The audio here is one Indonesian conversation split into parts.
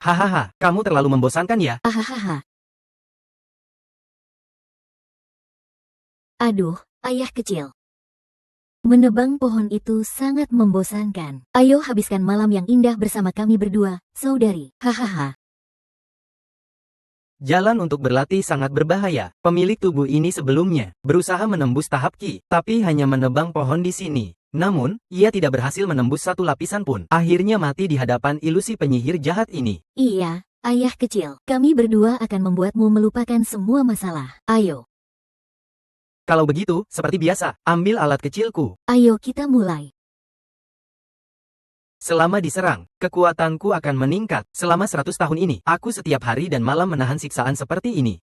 Hahaha, kamu terlalu membosankan ya? Ahahaha. Aduh, ayah kecil. Menebang pohon itu sangat membosankan. Ayo habiskan malam yang indah bersama kami berdua, saudari. Hahaha. Jalan untuk berlatih sangat berbahaya. Pemilik tubuh ini sebelumnya berusaha menembus tahap Ki, tapi hanya menebang pohon di sini. Namun, ia tidak berhasil menembus satu lapisan pun. Akhirnya mati di hadapan ilusi penyihir jahat ini. Iya, ayah kecil. Kami berdua akan membuatmu melupakan semua masalah. Ayo. Kalau begitu, seperti biasa, ambil alat kecilku. Ayo kita mulai. Selama diserang, kekuatanku akan meningkat. Selama 100 tahun ini, aku setiap hari dan malam menahan siksaan seperti ini.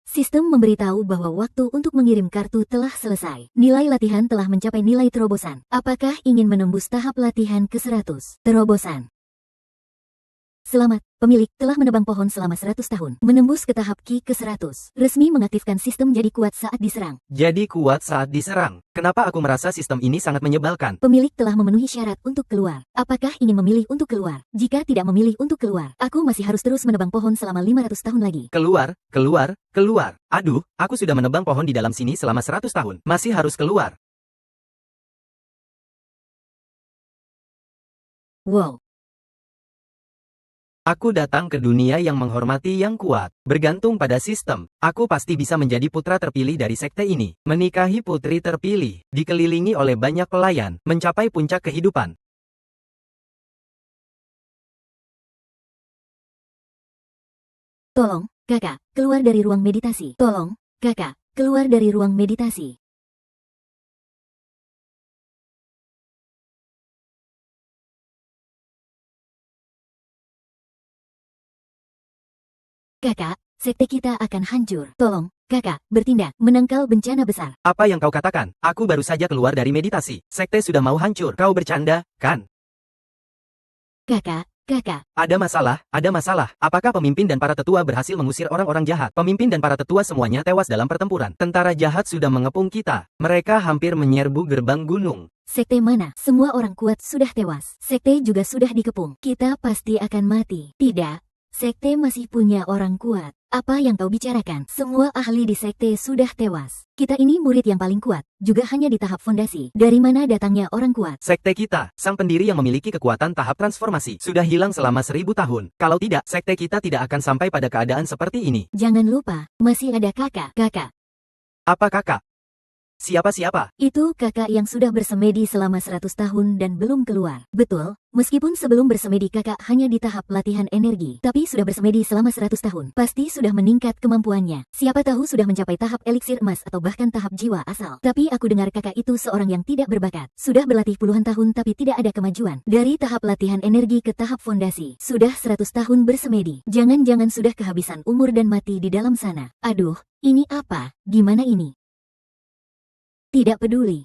Sistem memberitahu bahwa waktu untuk mengirim kartu telah selesai. Nilai latihan telah mencapai nilai terobosan. Apakah ingin menembus tahap latihan ke-100? Terobosan. Selamat, pemilik telah menebang pohon selama 100 tahun. Menembus ke tahap Ki ke-100. Resmi mengaktifkan sistem jadi kuat saat diserang. Jadi kuat saat diserang. Kenapa aku merasa sistem ini sangat menyebalkan? Pemilik telah memenuhi syarat untuk keluar. Apakah ingin memilih untuk keluar? Jika tidak memilih untuk keluar, aku masih harus terus menebang pohon selama 500 tahun lagi. Keluar, keluar, keluar. Aduh, aku sudah menebang pohon di dalam sini selama 100 tahun. Masih harus keluar. Wow. Aku datang ke dunia yang menghormati yang kuat. Bergantung pada sistem, aku pasti bisa menjadi putra terpilih dari sekte ini. Menikahi putri terpilih, dikelilingi oleh banyak pelayan, mencapai puncak kehidupan. Tolong, kakak, keluar dari ruang meditasi. Tolong, kakak, keluar dari ruang meditasi. Kakak, sekte kita akan hancur. Tolong, kakak, bertindak, menangkal bencana besar. Apa yang kau katakan? Aku baru saja keluar dari meditasi. Sekte sudah mau hancur. Kau bercanda, kan? Kakak, kakak. Ada masalah, ada masalah. Apakah pemimpin dan para tetua berhasil mengusir orang-orang jahat? Pemimpin dan para tetua semuanya tewas dalam pertempuran. Tentara jahat sudah mengepung kita. Mereka hampir menyerbu gerbang gunung. Sekte mana? Semua orang kuat sudah tewas. Sekte juga sudah dikepung. Kita pasti akan mati. Tidak. Sekte masih punya orang kuat. Apa yang kau bicarakan? Semua ahli di sekte sudah tewas. Kita ini murid yang paling kuat, juga hanya di tahap fondasi. Dari mana datangnya orang kuat? Sekte kita, sang pendiri yang memiliki kekuatan tahap transformasi, sudah hilang selama 1000 tahun. Kalau tidak, sekte kita tidak akan sampai pada keadaan seperti ini. Jangan lupa, masih ada kakak. Kakak. Apa kakak? Siapa-siapa? Itu kakak yang sudah bersemedi selama 100 tahun dan belum keluar. Betul, meskipun sebelum bersemedi kakak hanya di tahap latihan energi, tapi sudah bersemedi selama 100 tahun. Pasti sudah meningkat kemampuannya. Siapa tahu sudah mencapai tahap eliksir emas atau bahkan tahap jiwa asal. Tapi aku dengar kakak itu seorang yang tidak berbakat. Sudah berlatih puluhan tahun tapi tidak ada kemajuan. Dari tahap latihan energi ke tahap fondasi, sudah 100 tahun bersemedi. Jangan-jangan sudah kehabisan umur dan mati di dalam sana. Aduh, ini apa? Gimana ini? Tidak peduli.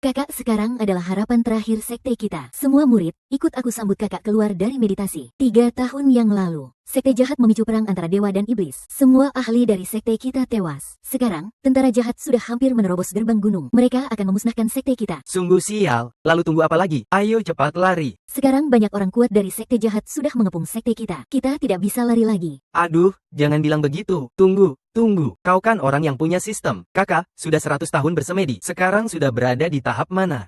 Kakak sekarang adalah harapan terakhir sekte kita. Semua murid, ikut aku sambut kakak keluar dari meditasi. 3 tahun yang lalu, sekte jahat memicu perang antara dewa dan iblis. Semua ahli dari sekte kita tewas. Sekarang, tentara jahat sudah hampir menerobos gerbang gunung. Mereka akan memusnahkan sekte kita. Sungguh sial. Lalu tunggu apa lagi? Ayo cepat lari. Sekarang banyak orang kuat dari sekte jahat sudah mengepung sekte kita. Kita tidak bisa lari lagi. Aduh, jangan bilang begitu. Tunggu. Tunggu, kau kan orang yang punya sistem. Kakak, sudah 100 tahun bersemedi. Sekarang sudah berada di tahap mana?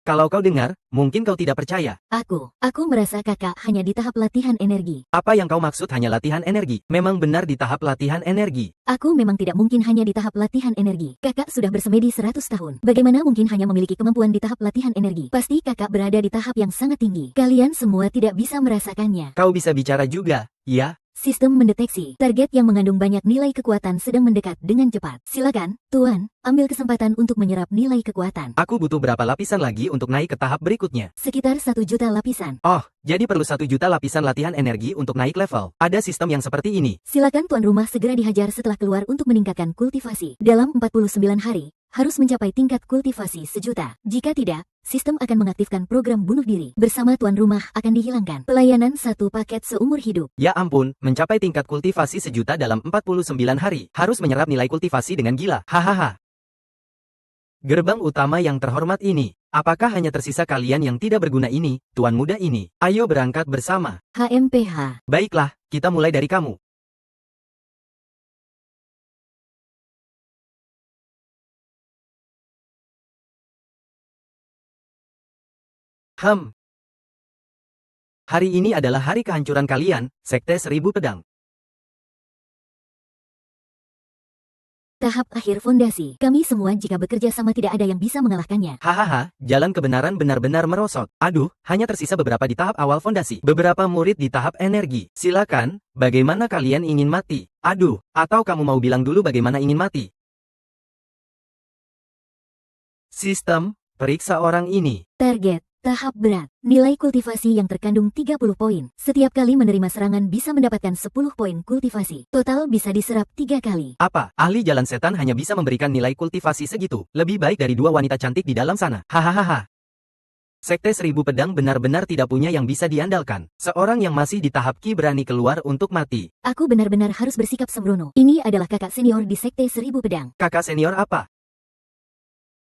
Kalau kau dengar, mungkin kau tidak percaya. Aku merasa kakak hanya di tahap latihan energi. Apa yang kau maksud hanya latihan energi? Memang benar di tahap latihan energi. Aku memang tidak mungkin hanya di tahap latihan energi. Kakak sudah bersemedi 100 tahun. Bagaimana mungkin hanya memiliki kemampuan di tahap latihan energi? Pasti kakak berada di tahap yang sangat tinggi. Kalian semua tidak bisa merasakannya. Kau bisa bicara juga, ya? Sistem mendeteksi. Target yang mengandung banyak nilai kekuatan sedang mendekat dengan cepat. Silakan, Tuan, ambil kesempatan untuk menyerap nilai kekuatan. Aku butuh berapa lapisan lagi untuk naik ke tahap berikutnya? Sekitar 1 juta lapisan. Oh, jadi perlu 1 juta lapisan latihan energi untuk naik level. Ada sistem yang seperti ini. Silakan tuan rumah segera dihajar setelah keluar untuk meningkatkan kultivasi. Dalam 49 hari, harus mencapai tingkat kultivasi 1 juta. Jika tidak, sistem akan mengaktifkan program bunuh diri. Bersama tuan rumah akan dihilangkan. Pelayanan 1 paket seumur hidup. Ya ampun, mencapai tingkat kultivasi 1 juta dalam 49 hari. Harus menyerap nilai kultivasi dengan gila. Hahaha. Gerbang utama yang terhormat ini. Apakah hanya tersisa kalian yang tidak berguna ini, tuan muda ini? Ayo berangkat bersama. HMPH. Baiklah, kita mulai dari kamu. Hari ini adalah hari kehancuran kalian, Sekte Seribu Pedang. Tahap akhir fondasi. Kami semua jika bekerja sama tidak ada yang bisa mengalahkannya. Hahaha, jalan kebenaran benar-benar merosot. Aduh, hanya tersisa beberapa di tahap awal fondasi. Beberapa murid di tahap energi. Silakan, bagaimana kalian ingin mati? Aduh, atau kamu mau bilang dulu bagaimana ingin mati? Sistem, periksa orang ini. Target. Tahap berat. Nilai kultivasi yang terkandung 30 poin. Setiap kali menerima serangan bisa mendapatkan 10 poin kultivasi. Total bisa diserap 3 kali. Apa? Ahli jalan setan hanya bisa memberikan nilai kultivasi segitu. Lebih baik dari 2 wanita cantik di dalam sana. Hahaha. Sekte Seribu Pedang benar-benar tidak punya yang bisa diandalkan. Seorang yang masih di tahap Ki berani keluar untuk mati. Aku benar-benar harus bersikap sembrono. Ini adalah kakak senior di Sekte Seribu Pedang. Kakak senior apa?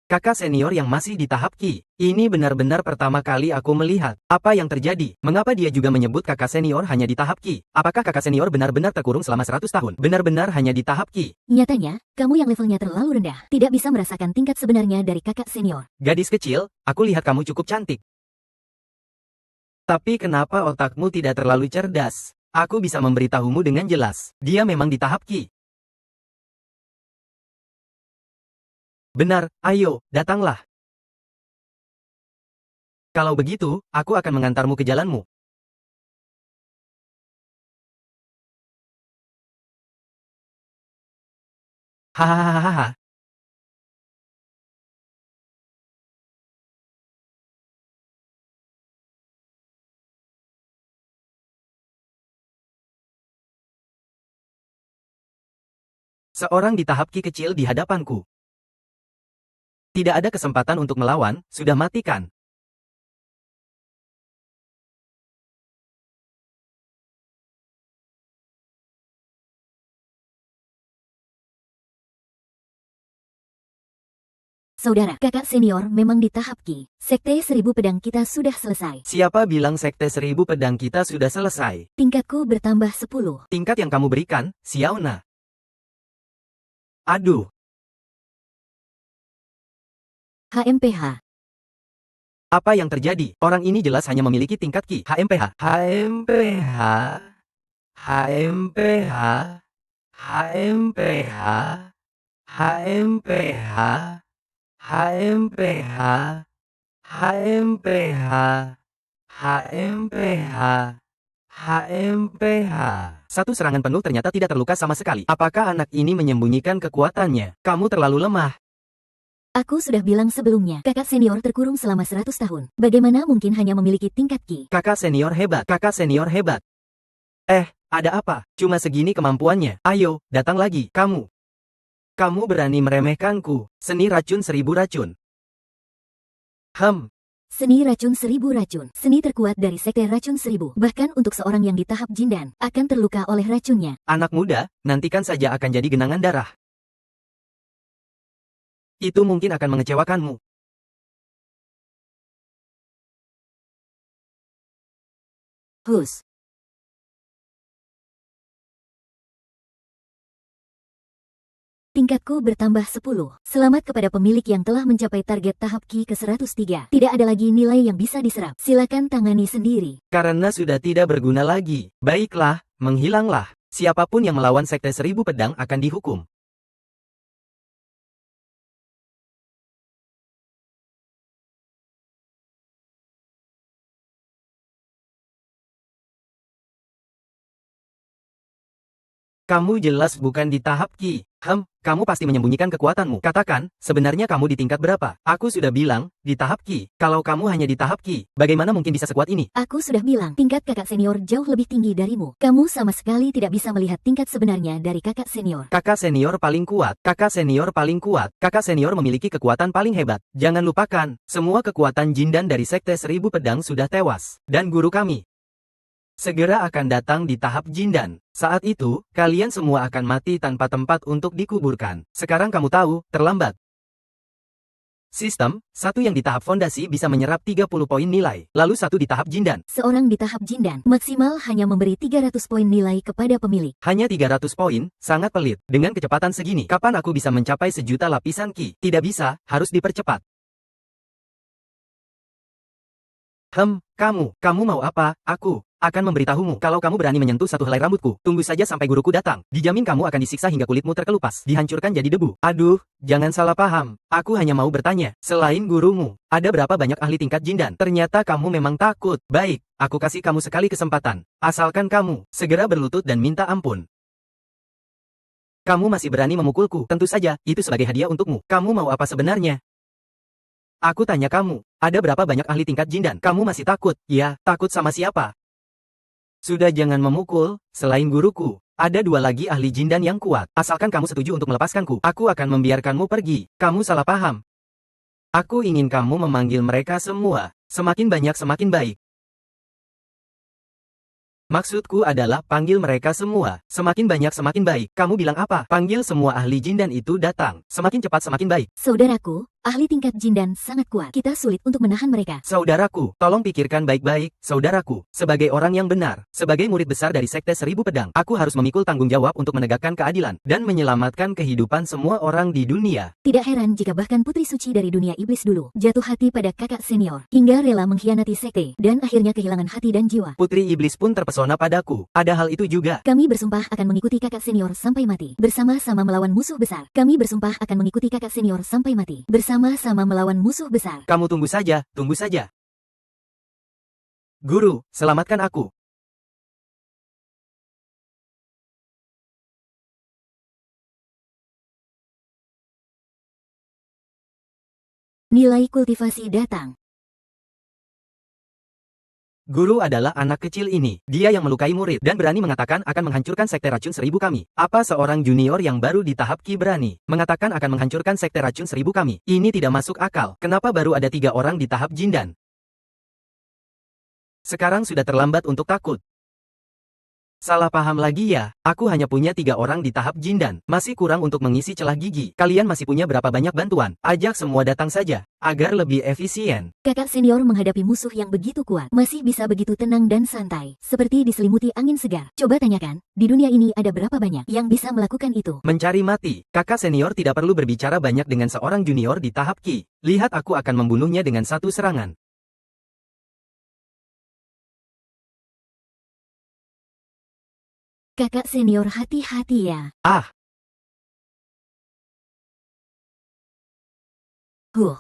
Kakak senior yang masih di tahap Ki. Ini benar-benar pertama kali aku melihat. Apa yang terjadi? Mengapa dia juga menyebut kakak senior hanya di tahap Ki? Apakah kakak senior benar-benar terkurung selama 100 tahun? Benar-benar hanya di tahap Ki. Nyatanya, kamu yang levelnya terlalu rendah. Tidak bisa merasakan tingkat sebenarnya dari kakak senior. Gadis kecil, aku lihat kamu cukup cantik. Tapi kenapa otakmu tidak terlalu cerdas? Aku bisa memberitahumu dengan jelas. Dia memang di tahap Ki. Benar, ayo, datanglah. Kalau begitu, aku akan mengantarmu ke jalanmu. Hahaha. Seorang di tahap Ki kecil di hadapanku. Tidak ada kesempatan untuk melawan, sudah mati kan? Saudara, kakak senior memang di tahap Ki. Sekte Seribu Pedang kita sudah selesai. Siapa bilang Sekte Seribu Pedang kita sudah selesai? Tingkatku bertambah 10. Tingkat yang kamu berikan, Xiaona. Aduh, HMPH. apa yang terjadi? Orang ini jelas hanya memiliki tingkat Ki. HMPH. HMPH. HMPH. HMPH. HMPH. HMPH. HMPH. HMPH. HMPH. Satu serangan penuh ternyata tidak terluka sama sekali. Apakah anak ini menyembunyikan kekuatannya? Kamu terlalu lemah. Aku sudah bilang sebelumnya, kakak senior terkurung selama 100 tahun. Bagaimana mungkin hanya memiliki tingkat Ki? Kakak senior hebat. Kakak senior hebat. Ada apa? Cuma segini kemampuannya. Ayo, datang lagi, kamu. Kamu berani meremehkanku. Seni racun 1000 racun. Seni racun 1000 racun. Seni terkuat dari Sekte Racun 1000. Bahkan untuk seorang yang di tahap Jindan, akan terluka oleh racunnya. Anak muda, nantikan saja akan jadi genangan darah. Itu mungkin akan mengecewakanmu. Hus. Tingkatku bertambah 10. Selamat kepada pemilik yang telah mencapai target tahap Ki ke-103. Tidak ada lagi nilai yang bisa diserap. Silakan tangani sendiri. Karena sudah tidak berguna lagi. Baiklah, menghilanglah. Siapapun yang melawan Sekte Seribu Pedang akan dihukum. Kamu jelas bukan di tahap Ki. Kamu pasti menyembunyikan kekuatanmu. Katakan, sebenarnya kamu di tingkat berapa? Aku sudah bilang, di tahap Ki. Kalau kamu hanya di tahap Ki, bagaimana mungkin bisa sekuat ini? Aku sudah bilang, tingkat kakak senior jauh lebih tinggi darimu. Kamu sama sekali tidak bisa melihat tingkat sebenarnya dari kakak senior. Kakak senior paling kuat. Kakak senior paling kuat. Kakak senior memiliki kekuatan paling hebat. Jangan lupakan, semua kekuatan Jindan dari Sekte Seribu Pedang sudah tewas. Dan guru kami segera akan datang di tahap Jindan. Saat itu, kalian semua akan mati tanpa tempat untuk dikuburkan. Sekarang kamu tahu, terlambat. Sistem, satu yang di tahap fondasi bisa menyerap 30 poin nilai, lalu satu di tahap jindan. Seorang di tahap jindan maksimal hanya memberi 300 poin nilai kepada pemilik. Hanya 300 poin, sangat pelit. Dengan kecepatan segini, kapan aku bisa mencapai 1.000.000 lapisan ki? Tidak bisa, harus dipercepat. Kamu mau apa? Aku akan memberitahumu kalau kamu berani menyentuh satu helai rambutku. Tunggu saja sampai guruku datang. Dijamin kamu akan disiksa hingga kulitmu terkelupas, dihancurkan jadi debu. Aduh, jangan salah paham. Aku hanya mau bertanya, selain gurumu, ada berapa banyak ahli tingkat jindan? Ternyata kamu memang takut. Baik, aku kasih kamu sekali kesempatan. Asalkan kamu segera berlutut dan minta ampun. Kamu masih berani memukulku? Tentu saja, itu sebagai hadiah untukmu. Kamu mau apa sebenarnya? Aku tanya kamu, ada berapa banyak ahli tingkat jindan? Kamu masih takut? Ya, takut sama siapa? Sudah jangan memukul, selain guruku, ada 2 lagi ahli jindan yang kuat. Asalkan kamu setuju untuk melepaskanku, aku akan membiarkanmu pergi. Kamu salah paham. Aku ingin kamu memanggil mereka semua. Semakin banyak semakin baik. Maksudku adalah panggil mereka semua. Semakin banyak semakin baik. Kamu bilang apa? Panggil semua ahli jindan itu datang. Semakin cepat semakin baik. Saudaraku, ahli tingkat jindan sangat kuat. Kita sulit untuk menahan mereka. Saudaraku, tolong pikirkan baik-baik. Saudaraku, sebagai orang yang benar, sebagai murid besar dari Sekte Seribu Pedang, aku harus memikul tanggung jawab untuk menegakkan keadilan dan menyelamatkan kehidupan semua orang di dunia. Tidak heran jika bahkan putri suci dari dunia iblis dulu jatuh hati pada kakak senior, hingga rela mengkhianati sekte, dan akhirnya kehilangan hati dan jiwa. Putri iblis pun terpesona padaku. Ada hal itu juga. Kami bersumpah akan mengikuti kakak senior sampai mati. Bersama-sama melawan musuh besar. Kami bersumpah akan mengikuti kakak senior sampai mati. Bersama-sama melawan musuh besar. Kamu tunggu saja, tunggu saja. Guru, selamatkan aku. Nilai kultivasi datang. Guru adalah anak kecil ini. Dia yang melukai murid dan berani mengatakan akan menghancurkan sekte racun 1000 kami. Apa seorang junior yang baru di tahap Ki berani mengatakan akan menghancurkan sekte racun 1000 kami? Ini tidak masuk akal. Kenapa baru ada 3 orang di tahap jindan? Sekarang sudah terlambat untuk takut. Salah paham lagi ya, aku hanya punya 3 orang di tahap jindan. Masih kurang untuk mengisi celah gigi. Kalian masih punya berapa banyak bantuan? Ajak semua datang saja, agar lebih efisien. Kakak senior menghadapi musuh yang begitu kuat, masih bisa begitu tenang dan santai, seperti diselimuti angin segar. Coba tanyakan, di dunia ini ada berapa banyak yang bisa melakukan itu? Mencari mati, kakak senior tidak perlu berbicara banyak dengan seorang junior di tahap Ki. Lihat aku akan membunuhnya dengan satu serangan. Kakak senior hati-hati ya. Ah! Huh.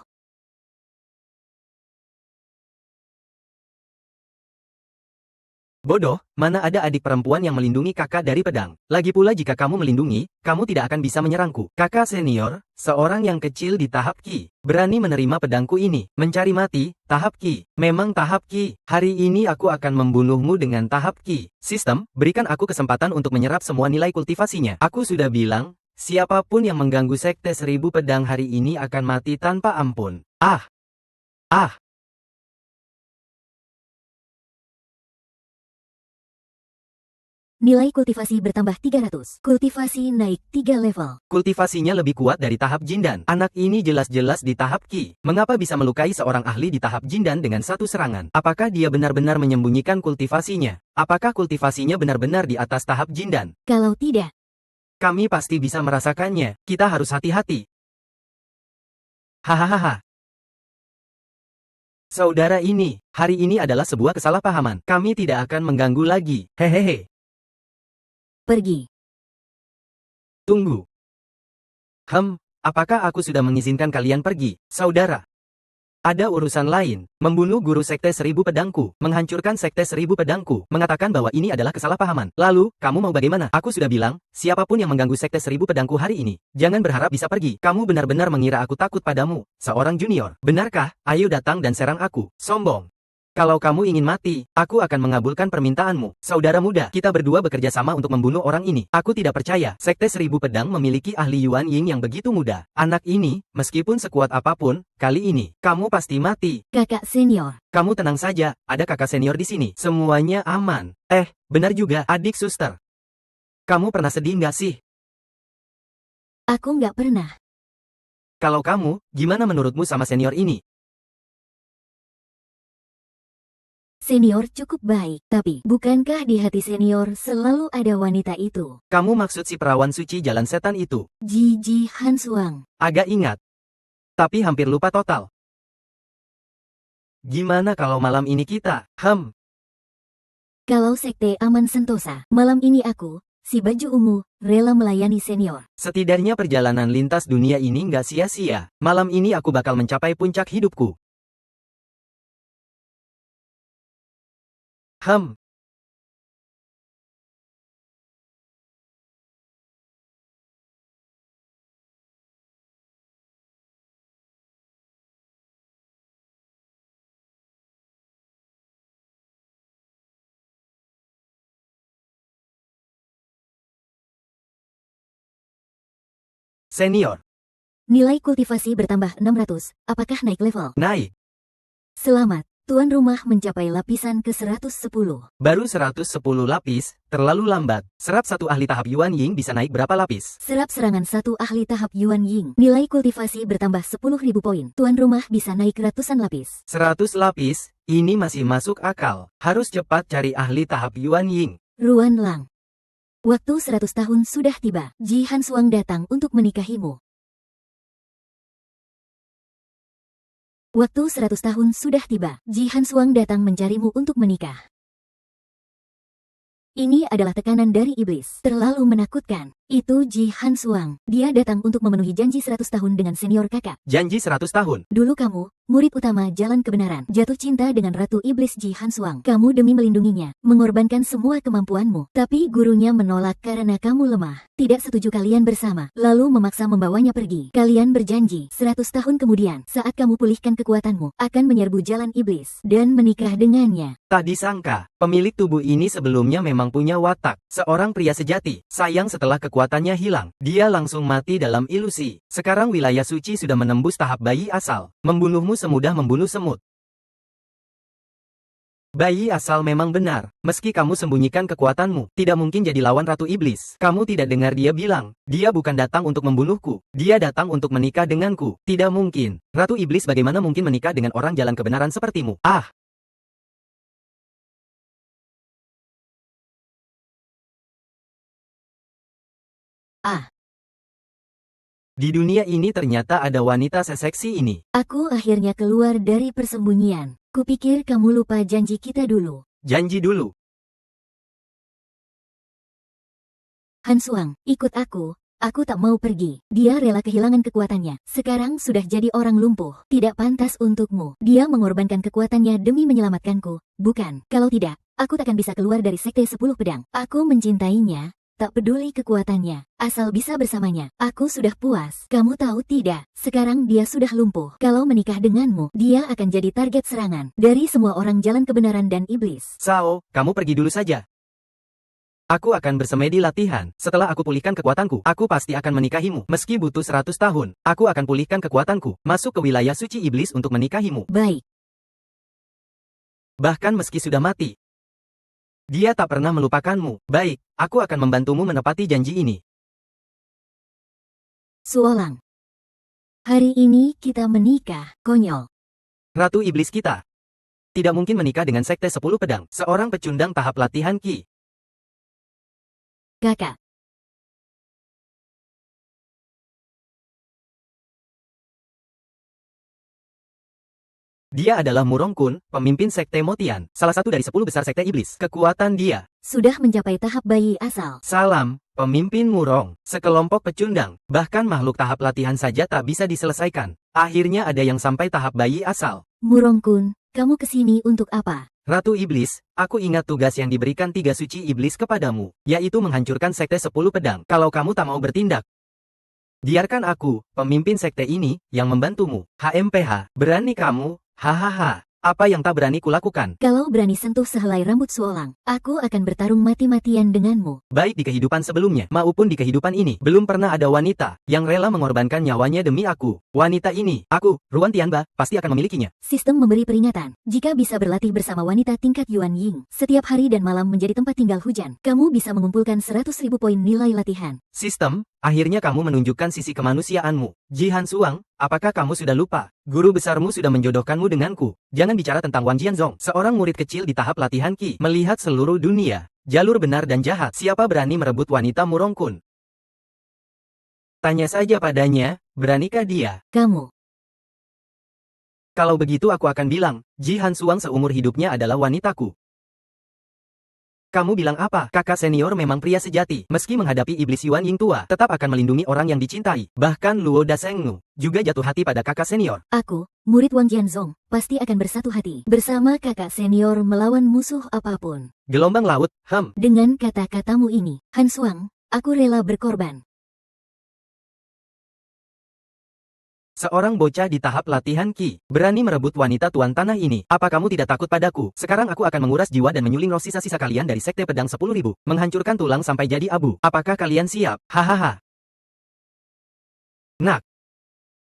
Bodoh, mana ada adik perempuan yang melindungi kakak dari pedang. Lagi pula jika kamu melindungi, kamu tidak akan bisa menyerangku. Kakak senior, seorang yang kecil di tahap Ki, berani menerima pedangku ini. Mencari mati, tahap Ki. Memang tahap Ki. Hari ini aku akan membunuhmu dengan tahap Ki. Sistem, berikan aku kesempatan untuk menyerap semua nilai kultivasinya. Aku sudah bilang, siapapun yang mengganggu sekte 1000 pedang hari ini akan mati tanpa ampun. Ah! Ah! Nilai kultivasi bertambah 300. Kultivasi naik 3 level. Kultivasinya lebih kuat dari tahap jindan. Anak ini jelas-jelas di tahap Ki. Mengapa bisa melukai seorang ahli di tahap jindan dengan satu serangan? Apakah dia benar-benar menyembunyikan kultivasinya? Apakah kultivasinya benar-benar di atas tahap jindan? Kalau tidak, Kami pasti bisa merasakannya. Kita harus hati-hati. Hahaha. Saudara ini, hari ini adalah sebuah kesalahpahaman. Kami tidak akan mengganggu lagi. Hehehe. pergi. Tunggu. Apakah aku sudah mengizinkan kalian pergi, saudara? Ada urusan lain, membunuh guru sekte 1000 pedangku, menghancurkan sekte 1000 pedangku, mengatakan bahwa ini adalah kesalahpahaman. Lalu, kamu mau bagaimana? Aku sudah bilang, siapapun yang mengganggu sekte 1000 pedangku hari ini, jangan berharap bisa pergi. Kamu benar-benar mengira aku takut padamu, seorang junior. Benarkah? Ayo datang dan serang aku. Sombong. Kalau kamu ingin mati, aku akan mengabulkan permintaanmu. Saudara muda, kita berdua bekerja sama untuk membunuh orang ini. Aku tidak percaya, Sekte 1000 Pedang memiliki ahli Yuan Ying yang begitu muda. Anak ini, meskipun sekuat apapun, kali ini, kamu pasti mati. Kakak senior. Kamu tenang saja, ada kakak senior di sini. Semuanya aman. Benar juga, adik suster. Kamu pernah sedih nggak sih? Aku nggak pernah. Kalau kamu, gimana menurutmu sama senior ini? Senior cukup baik, tapi bukankah di hati senior selalu ada wanita itu? Kamu maksud si perawan suci jalan setan itu? Ji Hansuang. Agak ingat. Tapi hampir lupa total. Gimana kalau malam ini kita, Kalau sekte aman sentosa, malam ini aku, si baju ungu, rela melayani senior. setidaknya perjalanan lintas dunia ini nggak sia-sia. Malam ini aku bakal mencapai puncak hidupku. Senior, Nilai kultivasi bertambah 600, apakah naik level? naik. Selamat, tuan rumah mencapai lapisan ke-110. Baru 110 lapis, terlalu lambat. Serap satu ahli tahap Yuan Ying bisa naik berapa lapis? Serap serangan satu ahli tahap Yuan Ying. Nilai kultivasi bertambah 10.000 poin. Tuan rumah bisa naik ratusan lapis. 100 lapis, ini masih masuk akal. Harus cepat cari ahli tahap Yuan Ying. Ruan Lang. Waktu 100 tahun sudah tiba. Ji Hansuang datang untuk menikahimu. Waktu 100 tahun sudah tiba. Ji Hansuang datang mencarimu untuk menikah. Ini adalah tekanan dari iblis. Terlalu menakutkan. Itu Ji Hansuang. Dia datang untuk memenuhi janji 100 tahun dengan senior kakak. Janji 100 tahun. Dulu kamu, murid utama jalan kebenaran, jatuh cinta dengan Ratu Iblis Ji Hansuang. Kamu demi melindunginya, mengorbankan semua kemampuanmu. Tapi gurunya menolak karena kamu lemah. Tidak setuju kalian bersama, lalu memaksa membawanya pergi. Kalian berjanji, 100 tahun kemudian, saat kamu pulihkan kekuatanmu, akan menyerbu jalan iblis, dan menikah dengannya. Tak disangka, pemilik tubuh ini sebelumnya memang punya watak. Seorang pria sejati. Sayang setelah kekuatannya hilang, dia langsung mati dalam ilusi. Sekarang wilayah suci sudah menembus tahap bayi asal. Membunuhmu semudah membunuh semut. Bayi asal memang benar. Meski kamu sembunyikan kekuatanmu, tidak mungkin jadi lawan Ratu Iblis. Kamu tidak dengar dia bilang, dia bukan datang untuk membunuhku. Dia datang untuk menikah denganku. Tidak mungkin. Ratu Iblis bagaimana mungkin menikah dengan orang jalan kebenaran sepertimu? Ah! Di dunia ini ternyata ada wanita seseksi ini. Aku akhirnya keluar dari persembunyian. Kupikir kamu lupa janji kita dulu. Janji dulu. Hansuang, ikut aku. Aku tak mau pergi. Dia rela kehilangan kekuatannya. Sekarang sudah jadi orang lumpuh. Tidak pantas untukmu. Dia mengorbankan kekuatannya demi menyelamatkanku. Bukan. Kalau tidak, aku takkan bisa keluar dari sekte 10 pedang. Aku mencintainya. Tak peduli kekuatannya, asal bisa bersamanya. Aku sudah puas. Kamu tahu tidak, sekarang dia sudah lumpuh. Kalau menikah denganmu, dia akan jadi target serangan dari semua orang jalan kebenaran dan iblis. Sao, kamu pergi dulu saja. Aku akan bersemedi latihan. Setelah aku pulihkan kekuatanku, aku pasti akan menikahimu. Meski butuh 100 tahun, aku akan pulihkan kekuatanku, masuk ke wilayah suci iblis untuk menikahimu. Baik. Bahkan meski sudah mati, dia tak pernah melupakanmu. Baik, aku akan membantumu menepati janji ini. Suolang. Hari ini kita menikah, konyol. Ratu Iblis kita tidak mungkin menikah dengan sekte 10 pedang, seorang pecundang tahap latihan Ki. Kakak. Dia adalah Murong Kun, pemimpin sekte Motian, salah satu dari 10 besar sekte iblis. Kekuatan dia Sudah mencapai tahap bayi asal. Salam, pemimpin Murong, sekelompok pecundang, bahkan makhluk tahap latihan saja tak bisa diselesaikan. Akhirnya ada yang sampai tahap bayi asal. Murong Kun, kamu kesini untuk apa? Ratu Iblis, aku ingat tugas yang diberikan 3 suci iblis kepadamu, yaitu menghancurkan sekte 10 pedang. Kalau kamu tak mau bertindak, biarkan aku, pemimpin sekte ini, yang membantumu. HMPH, berani kamu? Hahaha, apa yang tak berani kulakukan? Kalau berani sentuh sehelai rambut Suolang, aku akan bertarung mati-matian denganmu. Baik di kehidupan sebelumnya, maupun di kehidupan ini, belum pernah ada wanita yang rela mengorbankan nyawanya demi aku. Wanita ini, aku, Ruan Tianba, pasti akan memilikinya. Sistem memberi peringatan, jika bisa berlatih bersama wanita tingkat Yuan Ying, setiap hari dan malam menjadi tempat tinggal hujan, kamu bisa mengumpulkan 100.000 poin nilai latihan. Sistem, akhirnya kamu menunjukkan sisi kemanusiaanmu. Ji Han Suang, apakah kamu sudah lupa? Guru besarmu sudah menjodohkanmu denganku. Jangan bicara tentang Wang Jianzong, seorang murid kecil di tahap latihan Qi. Melihat seluruh dunia, jalur benar dan jahat, siapa berani merebut wanita Murongkun? Tanya saja padanya, beranikah dia? Kamu. Kalau begitu aku akan bilang, Ji Han Suang seumur hidupnya adalah wanitaku. Kamu bilang apa? Kakak senior memang pria sejati. Meski menghadapi iblis Yuan Ying tua, tetap akan melindungi orang yang dicintai. Bahkan Luo Dasengnu juga jatuh hati pada kakak senior. Aku, murid Wang Jianzong, pasti akan bersatu hati. Bersama kakak senior melawan musuh apapun. Gelombang laut, Dengan kata-katamu ini, Han Suang, aku rela berkorban. Seorang bocah di tahap latihan Qi, berani merebut wanita tuan tanah ini. Apa kamu tidak takut padaku? Sekarang aku akan menguras jiwa dan menyuling roh sisa-sisa kalian dari Sekte Pedang 10.000. Menghancurkan tulang sampai jadi abu. Apakah kalian siap? Hahaha. Nak.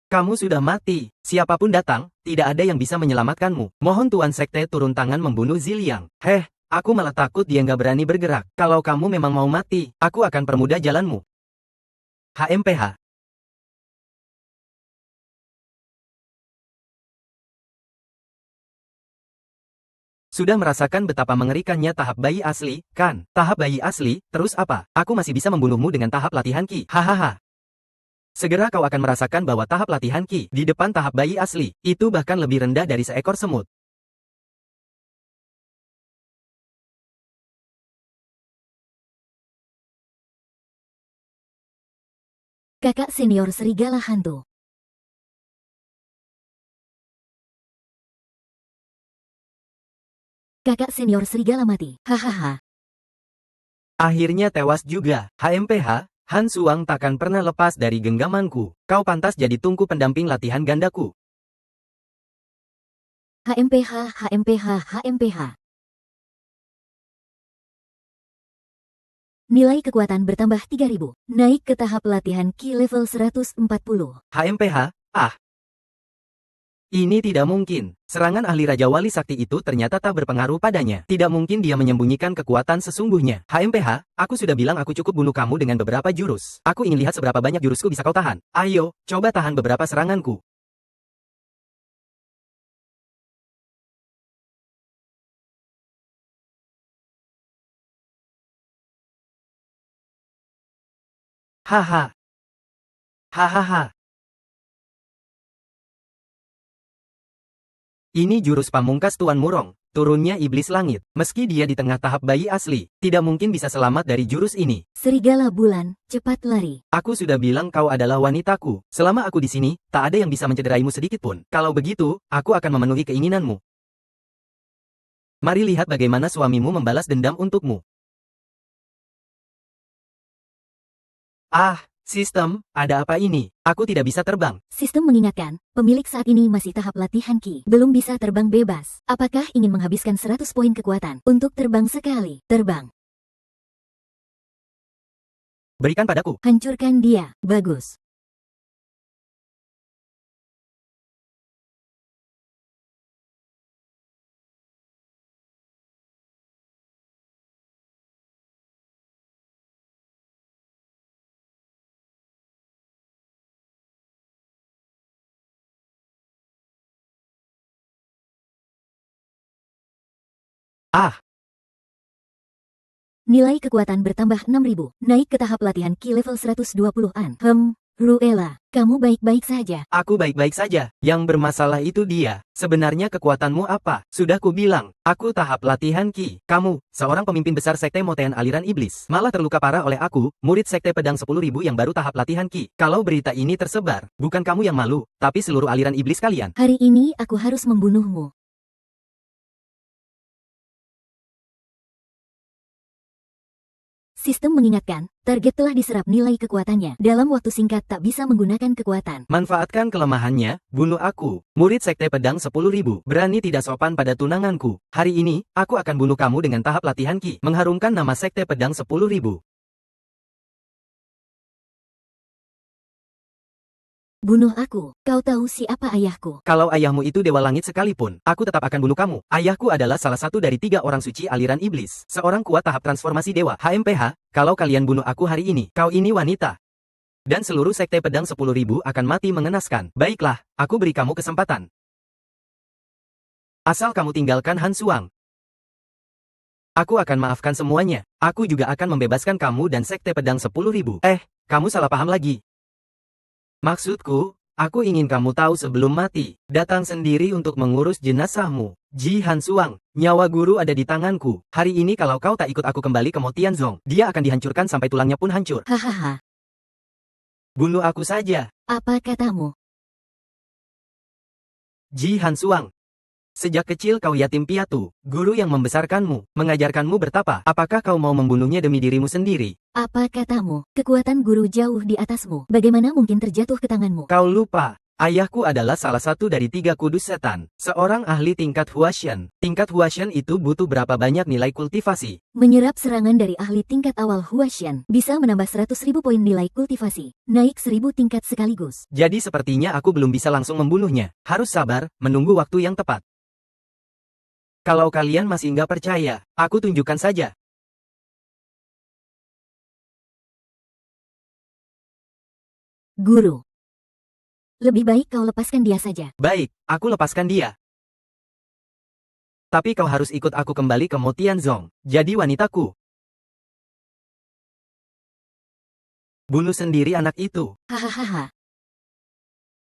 Kamu sudah mati. Siapapun datang, tidak ada yang bisa menyelamatkanmu. Mohon Tuan Sekte turun tangan membunuh Ziliang. Aku malah takut dia nggak berani bergerak. Kalau kamu memang mau mati, aku akan permudah jalanmu. HMPH. Sudah merasakan betapa mengerikannya tahap bayi asli, kan? Tahap bayi asli, terus apa? Aku masih bisa membunuhmu dengan tahap latihan Qi. Hahaha. Segera kau akan merasakan bahwa tahap latihan Qi di depan tahap bayi asli, itu bahkan lebih rendah dari seekor semut. Kakak senior serigala hantu. Kakak senior serigala mati. Hahaha. Akhirnya tewas juga. HMPH, Han Suang takkan pernah lepas dari genggamanku. Kau pantas jadi tungku pendamping latihan gandaku. HMPH, HMPH, HMPH. Nilai kekuatan bertambah 3000. Naik ke tahap latihan Qi level 140. HMPH, ini tidak mungkin. Serangan ahli Raja Wali Sakti itu ternyata tak berpengaruh padanya. Tidak mungkin dia menyembunyikan kekuatan sesungguhnya. HMPH, aku sudah bilang aku cukup bunuh kamu dengan beberapa jurus. Aku ingin lihat seberapa banyak jurusku bisa kau tahan. Ayo, coba tahan beberapa seranganku. Haha. Hahaha. Ini jurus pamungkas Tuan Murong, turunnya iblis langit. Meski dia di tengah tahap bayi asli, tidak mungkin bisa selamat dari jurus ini. Serigala bulan, cepat lari. Aku sudah bilang kau adalah wanitaku. Selama aku di sini, tak ada yang bisa mencederaimu sedikit pun. Kalau begitu, aku akan memenuhi keinginanmu. Mari lihat bagaimana suamimu membalas dendam untukmu. Sistem, ada apa ini? Aku tidak bisa terbang. Sistem mengingatkan, pemilik saat ini masih tahap latihan Qi, belum bisa terbang bebas. Apakah ingin menghabiskan 100 poin kekuatan untuk terbang sekali? Terbang. Berikan padaku. Hancurkan dia. Bagus. Nilai kekuatan bertambah 6000. Naik ke tahap latihan Qi level 120-an. Ruela, kamu baik-baik saja. Aku baik-baik saja. Yang bermasalah itu dia. Sebenarnya kekuatanmu apa? Sudah kubilang, aku tahap latihan Qi. Kamu, seorang pemimpin besar Sekte Motean aliran iblis, malah terluka parah oleh aku, murid Sekte Pedang 10.000 yang baru tahap latihan Qi. Kalau berita ini tersebar, bukan kamu yang malu, tapi seluruh aliran iblis kalian. Hari ini aku harus membunuhmu. Sistem mengingatkan, target telah diserap nilai kekuatannya. Dalam waktu singkat tak bisa menggunakan kekuatan. Manfaatkan kelemahannya, bunuh aku. Murid Sekte Pedang 10.000, berani tidak sopan pada tunanganku. Hari ini, aku akan bunuh kamu dengan tahap latihan Qi. Mengharumkan nama Sekte Pedang 10.000. Bunuh aku. Kau tahu siapa ayahku? Kalau ayahmu itu dewa langit sekalipun, aku tetap akan bunuh kamu. Ayahku adalah salah satu dari 3 orang suci aliran iblis. Seorang kuat tahap transformasi dewa. HMPH, kalau kalian bunuh aku hari ini, kau ini wanita. Dan seluruh sekte pedang 10.000 akan mati mengenaskan. Baiklah, aku beri kamu kesempatan. Asal kamu tinggalkan Han Suang. Aku akan maafkan semuanya. Aku juga akan membebaskan kamu dan sekte pedang 10.000. Kamu salah paham lagi. Maksudku, aku ingin kamu tahu sebelum mati, datang sendiri untuk mengurus jenazahmu. Ji Han Suang, nyawa guru ada di tanganku. Hari ini kalau kau tak ikut aku kembali ke Mo Tianzong, dia akan dihancurkan sampai tulangnya pun hancur. Hahaha. Bunuh aku saja. Apa katamu? Ji Han Suang. Sejak kecil kau yatim piatu, guru yang membesarkanmu, mengajarkanmu bertapa. Apakah kau mau membunuhnya demi dirimu sendiri? Apa katamu? Kekuatan guru jauh di atasmu. Bagaimana mungkin terjatuh ke tanganmu? Kau lupa. Ayahku adalah salah satu dari 3 kudus setan, seorang ahli tingkat Huashen. Tingkat Huashen itu butuh berapa banyak nilai kultivasi? Menyerap serangan dari ahli tingkat awal Huashen bisa menambah 100.000 poin nilai kultivasi, naik 1.000 tingkat sekaligus. Jadi sepertinya aku belum bisa langsung membunuhnya. Harus sabar, menunggu waktu yang tepat. Kalau kalian masih nggak percaya, aku tunjukkan saja. Guru. Lebih baik kau lepaskan dia saja. Baik, aku lepaskan dia. Tapi kau harus ikut aku kembali ke Mo Tianzong. Jadi wanitaku. Bunuh sendiri anak itu. Hahaha.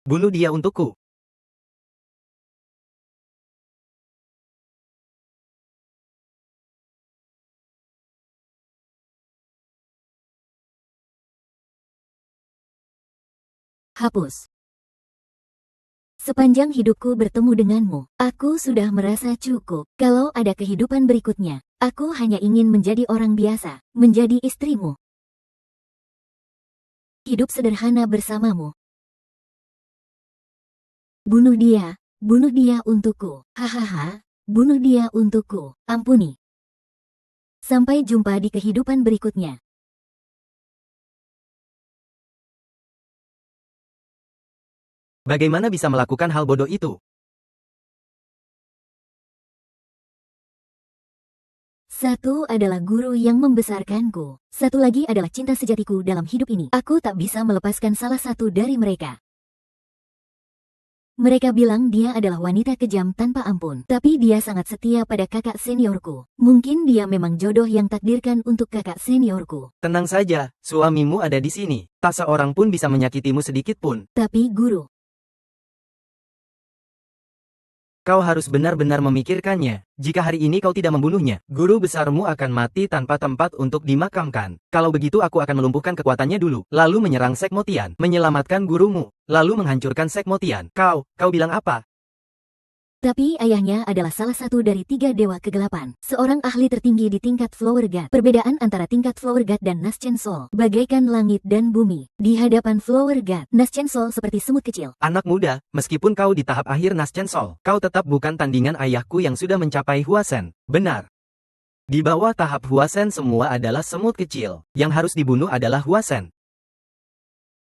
Bunuh dia untukku. Hapus. Sepanjang hidupku bertemu denganmu, aku sudah merasa cukup. Kalau ada kehidupan berikutnya, aku hanya ingin menjadi orang biasa, menjadi istrimu. Hidup sederhana bersamamu. Bunuh dia untukku. Hahaha, bunuh dia untukku. Ampuni. Sampai jumpa di kehidupan berikutnya. Bagaimana bisa melakukan hal bodoh itu? Satu adalah guru yang membesarkanku. Satu lagi adalah cinta sejatiku dalam hidup ini. Aku tak bisa melepaskan salah satu dari mereka. Mereka bilang dia adalah wanita kejam tanpa ampun. Tapi dia sangat setia pada kakak seniorku. Mungkin dia memang jodoh yang takdirkan untuk kakak seniorku. Tenang saja, suamimu ada di sini. Tak seorang pun bisa menyakitimu sedikit pun. Tapi guru, Kau harus benar-benar memikirkannya. Jika hari ini kau tidak membunuhnya, guru besarmu akan mati tanpa tempat untuk dimakamkan. Kalau begitu aku akan melumpuhkan kekuatannya dulu, lalu menyerang Sek Motian, menyelamatkan gurumu, lalu menghancurkan Sek Motian. Kau bilang apa? tapi ayahnya adalah salah satu dari 3 dewa kegelapan. Seorang ahli tertinggi di tingkat Flower God. Perbedaan antara tingkat Flower God dan Naschen Soul bagaikan langit dan bumi. Di hadapan Flower God, Naschen Soul seperti semut kecil. Anak muda, meskipun kau di tahap akhir Naschen Soul, kau tetap bukan tandingan ayahku yang sudah mencapai Huasen. Benar. Di bawah tahap Huasen semua adalah semut kecil. Yang harus dibunuh adalah Huasen.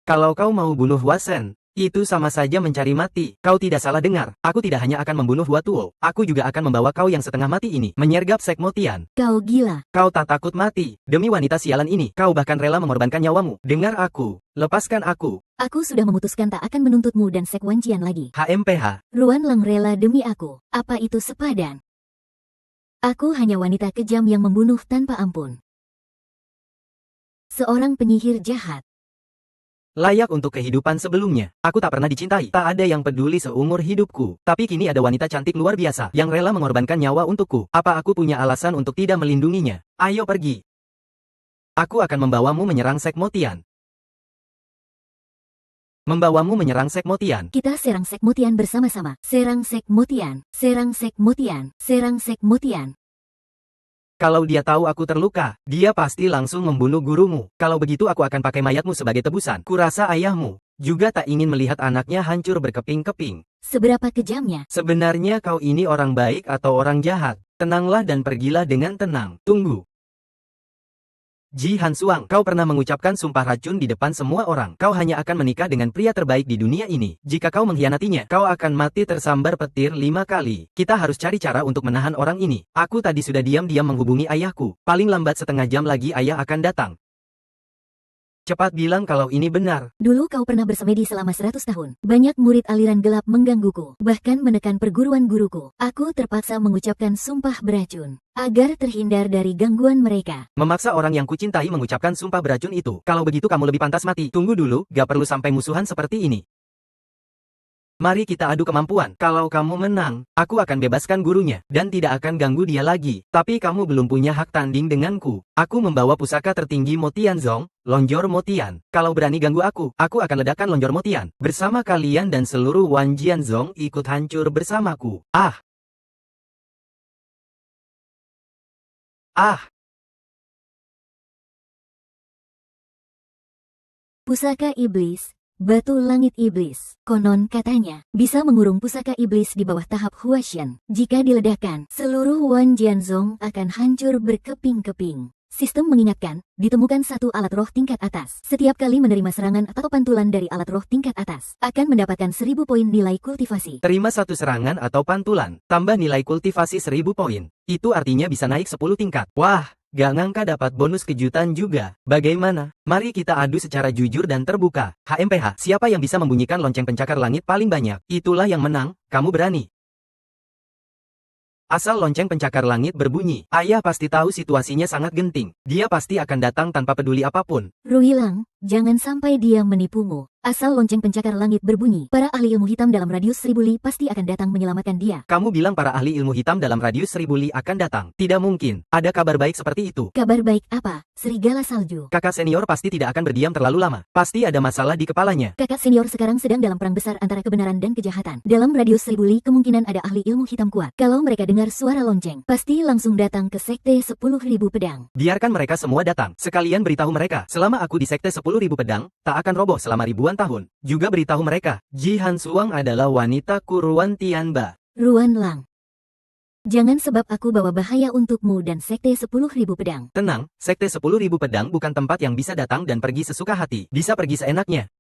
Kalau kau mau bunuh Huasen, itu sama saja mencari mati. Kau tidak salah dengar. Aku tidak hanya akan membunuh Hua Tuo, aku juga akan membawa kau yang setengah mati ini, menyergap Sek Motian. Kau gila. Kau tak takut mati. Demi wanita sialan ini, kau bahkan rela mengorbankan nyawamu. Dengar aku. Lepaskan aku. Aku sudah memutuskan tak akan menuntutmu dan Sek Wancian lagi. HMPH. Ruan Lang rela demi aku. Apa itu sepadan? Aku hanya wanita kejam yang membunuh tanpa ampun. Seorang penyihir jahat. Layak untuk kehidupan sebelumnya. Aku tak pernah dicintai. Tak ada yang peduli seumur hidupku. Tapi kini ada wanita cantik luar biasa yang rela mengorbankan nyawa untukku. Apa aku punya alasan untuk tidak melindunginya? Ayo pergi. Aku akan membawamu menyerang Sek Motian. Membawamu menyerang Sek Motian. Kita serang Sek Motian bersama-sama. Serang Sek Motian. Serang Sek Motian. Serang Sek Motian. Kalau dia tahu aku terluka, dia pasti langsung membunuh gurumu. Kalau begitu aku akan pakai mayatmu sebagai tebusan. Kurasa ayahmu juga tak ingin melihat anaknya hancur berkeping-keping. Seberapa kejamnya? Sebenarnya kau ini orang baik atau orang jahat? Tenanglah dan pergilah dengan tenang. Tunggu. Ji Han Suang, kau pernah mengucapkan sumpah racun di depan semua orang. Kau hanya akan menikah dengan pria terbaik di dunia ini. Jika kau mengkhianatinya, kau akan mati tersambar petir 5 kali. Kita harus cari cara untuk menahan orang ini. Aku tadi sudah diam-diam menghubungi ayahku. Paling lambat setengah jam lagi ayah akan datang. Cepat bilang kalau ini benar. Dulu kau pernah bersemedi selama 100 tahun. Banyak murid aliran gelap menggangguku, bahkan menekan perguruan guruku. Aku terpaksa mengucapkan sumpah beracun, agar terhindar dari gangguan mereka. Memaksa orang yang kucintai mengucapkan sumpah beracun itu. Kalau begitu kamu lebih pantas mati. Tunggu dulu, gak perlu sampai musuhan seperti ini. Mari kita adu kemampuan. Kalau kamu menang, aku akan bebaskan gurunya, dan tidak akan ganggu dia lagi. Tapi kamu belum punya hak tanding denganku. Aku membawa pusaka tertinggi Motian Zong, Lonjor Motian. Kalau berani ganggu aku akan ledakan Lonjor Motian. Bersama kalian dan seluruh Wanjian Zong ikut hancur bersamaku. Ah! Ah! Pusaka iblis, batu langit iblis. Konon katanya, bisa mengurung pusaka iblis di bawah tahap Huashen. Jika diledakkan, seluruh Wan Jianzong akan hancur berkeping-keping. Sistem mengingatkan, ditemukan satu alat roh tingkat atas. Setiap kali menerima serangan atau pantulan dari alat roh tingkat atas, akan mendapatkan 1000 poin nilai kultivasi. Terima satu serangan atau pantulan, tambah nilai kultivasi 1000 poin. Itu artinya bisa naik 10 tingkat. Wah! Gak ngangka dapat bonus kejutan juga. Bagaimana? Mari kita adu secara jujur dan terbuka. HMPH, siapa yang bisa membunyikan lonceng pencakar langit paling banyak? Itulah yang menang, kamu berani. Asal lonceng pencakar langit berbunyi, ayah pasti tahu situasinya sangat genting. Dia pasti akan datang tanpa peduli apapun. Ruilang, jangan sampai dia menipumu. Asal lonceng pencakar langit berbunyi, para ahli ilmu hitam dalam radius 1000 li pasti akan datang menyelamatkan dia. Kamu bilang para ahli ilmu hitam dalam radius 1000 li akan datang. Tidak mungkin, ada kabar baik seperti itu. Kabar baik apa? Serigala salju. Kakak senior pasti tidak akan berdiam terlalu lama. Pasti ada masalah di kepalanya. Kakak senior sekarang sedang dalam perang besar antara kebenaran dan kejahatan. Dalam radius 1000 li kemungkinan ada ahli ilmu hitam kuat. Kalau mereka dengar suara lonceng, pasti langsung datang ke sekte 10.000 pedang. Biarkan mereka semua datang. Sekalian beritahu mereka, selama aku di sekte 10.000 pedang, tak akan roboh selama ribuan tahun. Juga beritahu mereka, Ji Han Suang adalah wanita Kuruan Tianba. Ruan Lang. Jangan sebab aku bawa bahaya untukmu dan sekte 10.000 pedang. Tenang, sekte 10.000 pedang bukan tempat yang bisa datang dan pergi sesuka hati. Bisa pergi seenaknya.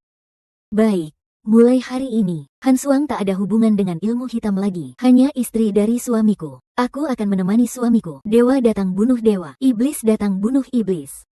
Baik. Mulai hari ini, Han Suang tak ada hubungan dengan ilmu hitam lagi. Hanya istri dari suamiku. Aku akan menemani suamiku. Dewa datang bunuh dewa. Iblis datang bunuh iblis.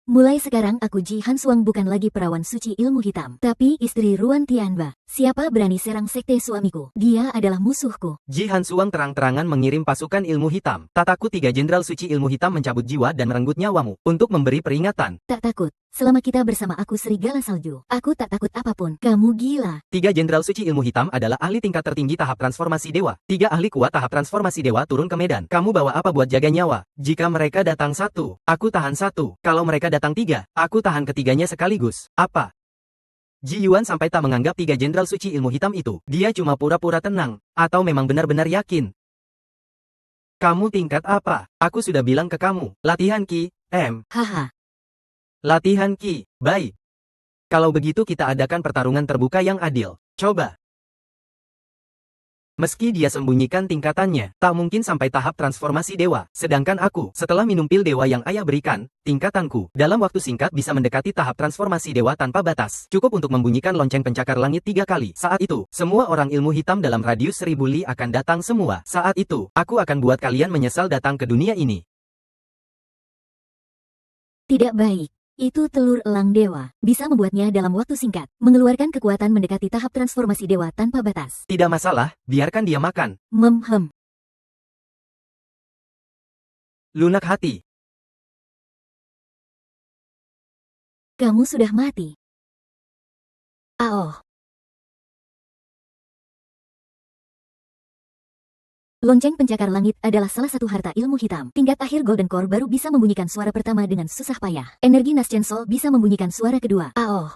Mulai sekarang aku Ji Han Suang bukan lagi perawan suci ilmu hitam, tapi istri Ruan Tianba. Siapa berani serang sekte suamiku? Dia adalah musuhku. Ji Han Suang terang-terangan mengirim pasukan ilmu hitam. Tak takut 3 jenderal suci ilmu hitam mencabut jiwa dan merenggut nyawamu untuk memberi peringatan. Tak takut. Selama kita bersama aku serigala salju, aku tak takut apapun. Kamu gila. 3 jenderal suci ilmu hitam adalah ahli tingkat tertinggi tahap transformasi dewa. 3 ahli kuat tahap transformasi dewa turun ke medan. Kamu bawa apa buat jaga nyawa? Jika mereka datang 1, aku tahan 1. Kalau mereka datang 3, aku tahan ketiganya sekaligus. Apa? Ji Yuan sampai tak menganggap 3 jenderal suci ilmu hitam itu. Dia cuma pura-pura tenang. Atau memang benar-benar yakin? Kamu tingkat apa? Aku sudah bilang ke kamu. Latihan Ki, Haha. Latihan Ki, baik. Kalau begitu kita adakan pertarungan terbuka yang adil. Coba. Meski dia sembunyikan tingkatannya, tak mungkin sampai tahap transformasi dewa. Sedangkan aku, setelah minum pil dewa yang ayah berikan, tingkatanku, dalam waktu singkat bisa mendekati tahap transformasi dewa tanpa batas. Cukup untuk membunyikan lonceng pencakar langit 3 kali. Saat itu, semua orang ilmu hitam dalam radius 1000 li akan datang semua. Saat itu, aku akan buat kalian menyesal datang ke dunia ini. Tidak baik. Itu telur elang dewa. Bisa membuatnya dalam waktu singkat. Mengeluarkan kekuatan mendekati tahap transformasi dewa tanpa batas. Tidak masalah, biarkan dia makan. Memhem. Lunak hati. Kamu sudah mati. Aoh. Lonceng pencakar langit adalah salah satu harta ilmu hitam. Tingkat akhir Golden Core baru bisa membunyikan suara pertama dengan susah payah. Energi Naschen Soul bisa membunyikan suara kedua. Aoh.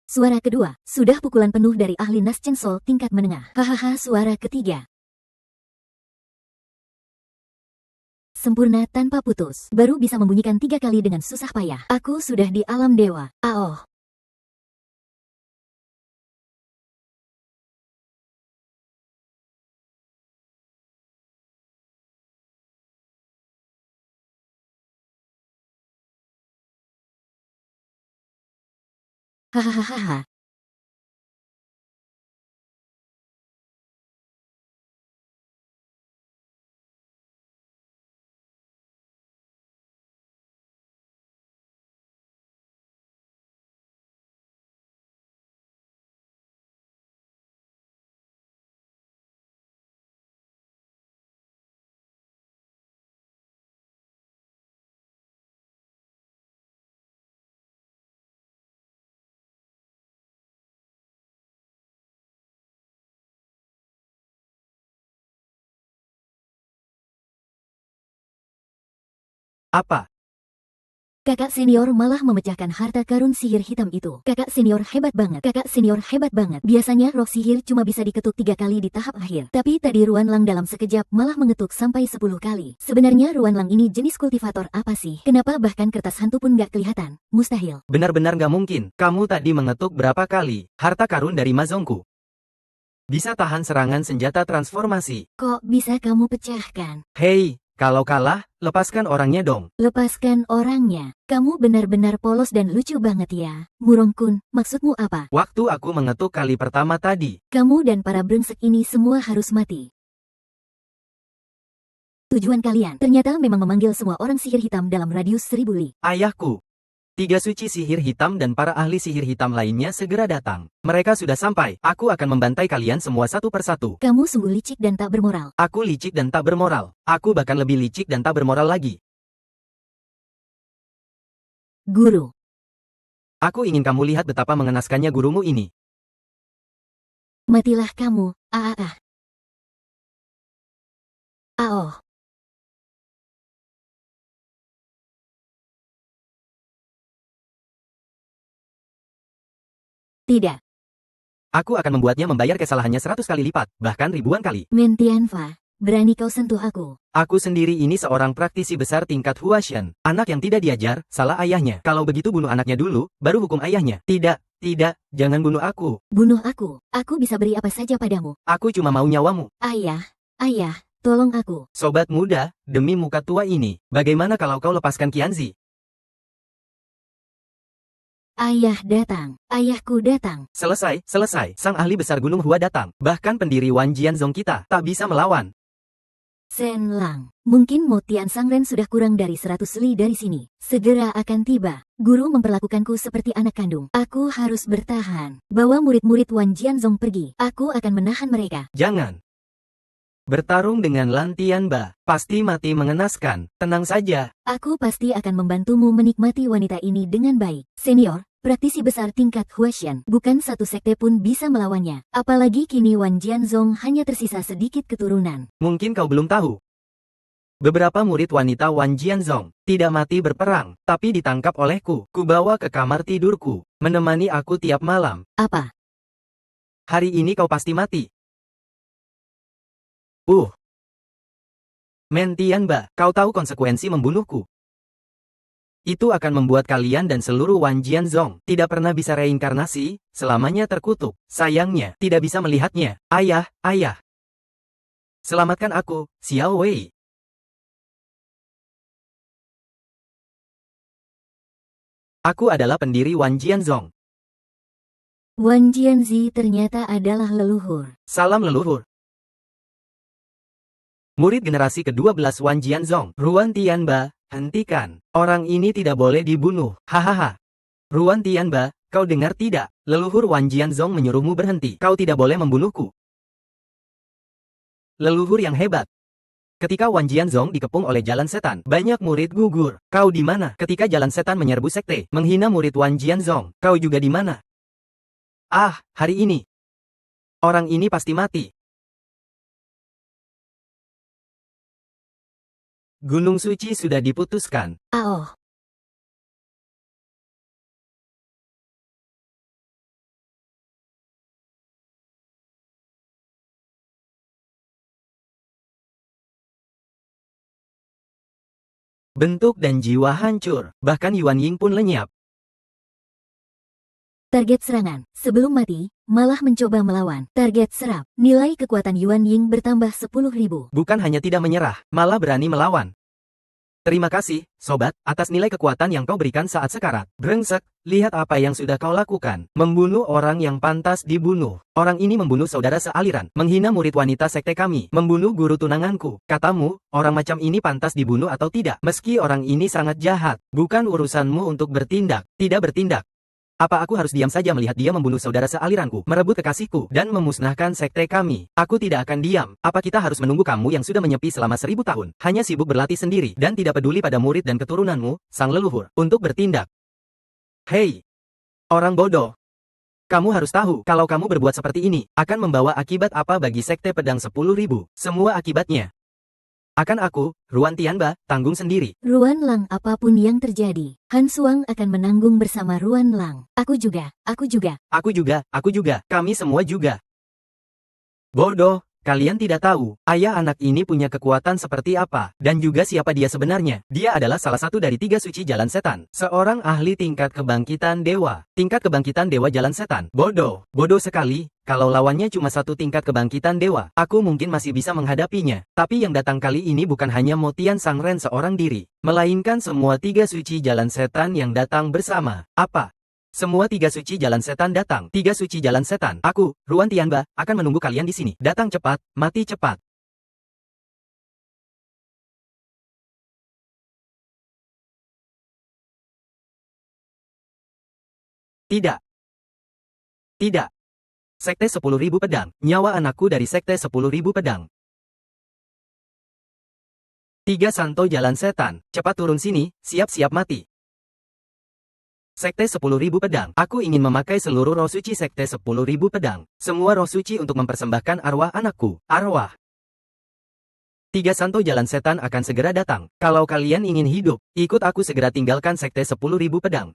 Suara kedua, sudah pukulan penuh dari ahli Naschen Soul tingkat menengah. Hahaha, suara ketiga. Sempurna tanpa putus. Baru bisa membunyikan 3 kali dengan susah payah. Aku sudah di alam dewa. Aoh. Hahaha. Apa? Kakak senior malah memecahkan harta karun sihir hitam itu. Kakak senior hebat banget. Kakak senior hebat banget. Biasanya roh sihir cuma bisa diketuk 3 kali di tahap akhir. Tapi tadi Ruanlang dalam sekejap malah mengetuk sampai 10 kali. Sebenarnya Ruanlang ini jenis kultivator apa sih? Kenapa bahkan kertas hantu pun gak kelihatan? Mustahil. Benar-benar gak mungkin. Kamu tadi mengetuk berapa kali? Harta karun dari Mazongku bisa tahan serangan senjata transformasi. Kok bisa kamu pecahkan? Hei, kalau kalah, lepaskan orangnya dong. Lepaskan orangnya. Kamu benar-benar polos dan lucu banget ya. Murong-kun, maksudmu apa? Waktu aku mengetuk kali pertama tadi, Kamu dan para brengsek ini semua harus mati. Tujuan kalian ternyata memang memanggil semua orang sihir hitam dalam radius 1000 li. ayahku, 3 suci sihir hitam dan para ahli sihir hitam lainnya segera datang. Mereka sudah sampai. Aku akan membantai kalian semua satu persatu. Kamu sungguh licik dan tak bermoral. Aku licik dan tak bermoral. Aku bahkan lebih licik dan tak bermoral lagi. Guru. Aku ingin kamu lihat betapa mengenaskannya gurumu ini. Matilah kamu. Oh. Tidak. Aku akan membuatnya membayar kesalahannya 100 kali lipat, bahkan ribuan kali. Mentianfa, berani kau sentuh aku. Aku sendiri ini seorang praktisi besar tingkat Huashan. Anak yang tidak diajar, salah ayahnya. Kalau begitu bunuh anaknya dulu, baru hukum ayahnya. Tidak, jangan bunuh aku. Bunuh aku. Aku bisa beri apa saja padamu. Aku cuma mau nyawamu. Ayah, tolong aku. Sobat muda, demi muka tua ini, bagaimana kalau kau lepaskan Qianzi? Ayah datang. Ayahku datang. Selesai. Sang ahli besar Gunung Hua datang. Bahkan pendiri Wan Jianzong kita tak bisa melawan. Sen Lang, mungkin Mo Tian Sangren sudah kurang dari 100 li dari sini. Segera akan tiba. Guru memperlakukanku seperti anak kandung. Aku harus bertahan. Bawa murid-murid Wan Jianzong pergi. Aku akan menahan mereka. Jangan. Bertarung dengan Lan Tianba, pasti mati mengenaskan. Tenang saja. Aku pasti akan membantumu menikmati wanita ini dengan baik. Senior, praktisi besar tingkat Huashan, bukan satu sekte pun bisa melawannya. Apalagi kini Wan Jianzong hanya tersisa sedikit keturunan. Mungkin kau belum tahu. Beberapa murid wanita Wan Jianzong tidak mati berperang, tapi ditangkap olehku. Kubawa ke kamar tidurku, menemani aku tiap malam. Apa? Hari ini kau pasti mati. Mentianba, kau tahu konsekuensi membunuhku. Itu akan membuat kalian dan seluruh Wan Jianzong tidak pernah bisa reinkarnasi, selamanya terkutuk. Sayangnya, tidak bisa melihatnya. Ayah. Selamatkan aku, Xiao Wei. Aku adalah pendiri Wan Jianzong. Wan Jianzi ternyata adalah leluhur. Salam leluhur. Murid generasi ke-12 Wan Jianzong, Ruan Tianba, hentikan. Orang ini tidak boleh dibunuh. Hahaha. Ruan Tianba, kau dengar tidak? Leluhur Wan Jianzong menyuruhmu berhenti. Kau tidak boleh membunuhku. Leluhur yang hebat. Ketika Wan Jianzong dikepung oleh jalan setan, banyak murid gugur. Kau di mana? Ketika jalan setan menyerbu sekte, menghina murid Wan Jianzong, kau juga di mana? Hari ini. Orang ini pasti mati. Gunung Suci sudah diputuskan. Bentuk dan jiwa hancur, bahkan Yuan Ying pun lenyap. Target serangan, sebelum mati, malah mencoba melawan. Target serap, nilai kekuatan Yuan Ying bertambah 10.000. Bukan hanya tidak menyerah, malah berani melawan. Terima kasih, sobat, atas nilai kekuatan yang kau berikan saat sekarat. Brengsek, lihat apa yang sudah kau lakukan. Membunuh orang yang pantas dibunuh. Orang ini membunuh saudara sealiran, menghina murid wanita sekte kami, membunuh guru tunanganku. Katamu, orang macam ini pantas dibunuh atau tidak? Meski orang ini sangat jahat, bukan urusanmu untuk bertindak, tidak bertindak. Apa aku harus diam saja melihat dia membunuh saudara sealiranku, merebut kekasihku, dan memusnahkan sekte kami? Aku tidak akan diam. Apa kita harus menunggu kamu yang sudah menyepi selama 1000 tahun, hanya sibuk berlatih sendiri, dan tidak peduli pada murid dan keturunanmu, sang leluhur, untuk bertindak? Hei, orang bodoh. Kamu harus tahu, kalau kamu berbuat seperti ini, akan membawa akibat apa bagi sekte pedang 10.000. Semua akibatnya Akan aku, Ruan Tianba, tanggung sendiri. Ruan Lang, apapun yang terjadi, Han Suang akan menanggung bersama Ruan Lang. Aku juga, aku juga. Aku juga, kami semua juga. Bodoh, kalian tidak tahu, ayah anak ini punya kekuatan seperti apa, dan juga siapa dia sebenarnya. Dia adalah salah satu dari 3 suci jalan setan. Seorang ahli tingkat kebangkitan dewa. Tingkat kebangkitan dewa jalan setan. Bodoh, bodoh sekali. Kalau lawannya cuma 1 tingkat kebangkitan dewa, aku mungkin masih bisa menghadapinya. Tapi yang datang kali ini bukan hanya Motian Sangren seorang diri, melainkan semua 3 suci jalan setan yang datang bersama. Apa? Semua 3 suci jalan setan datang. 3 suci jalan setan. Aku, Ruan Tianba, akan menunggu kalian di sini. Datang cepat, mati cepat. Tidak. Tidak. Sekte 10.000 pedang. Nyawa anakku dari Sekte 10.000 pedang. 3 Santo jalan setan. Cepat turun sini, siap-siap mati. Sekte 10.000 pedang. Aku ingin memakai seluruh roh suci Sekte 10.000 pedang. Semua roh suci untuk mempersembahkan arwah anakku. Arwah. 3 Santo jalan setan akan segera datang. Kalau kalian ingin hidup, ikut aku segera tinggalkan Sekte 10.000 pedang.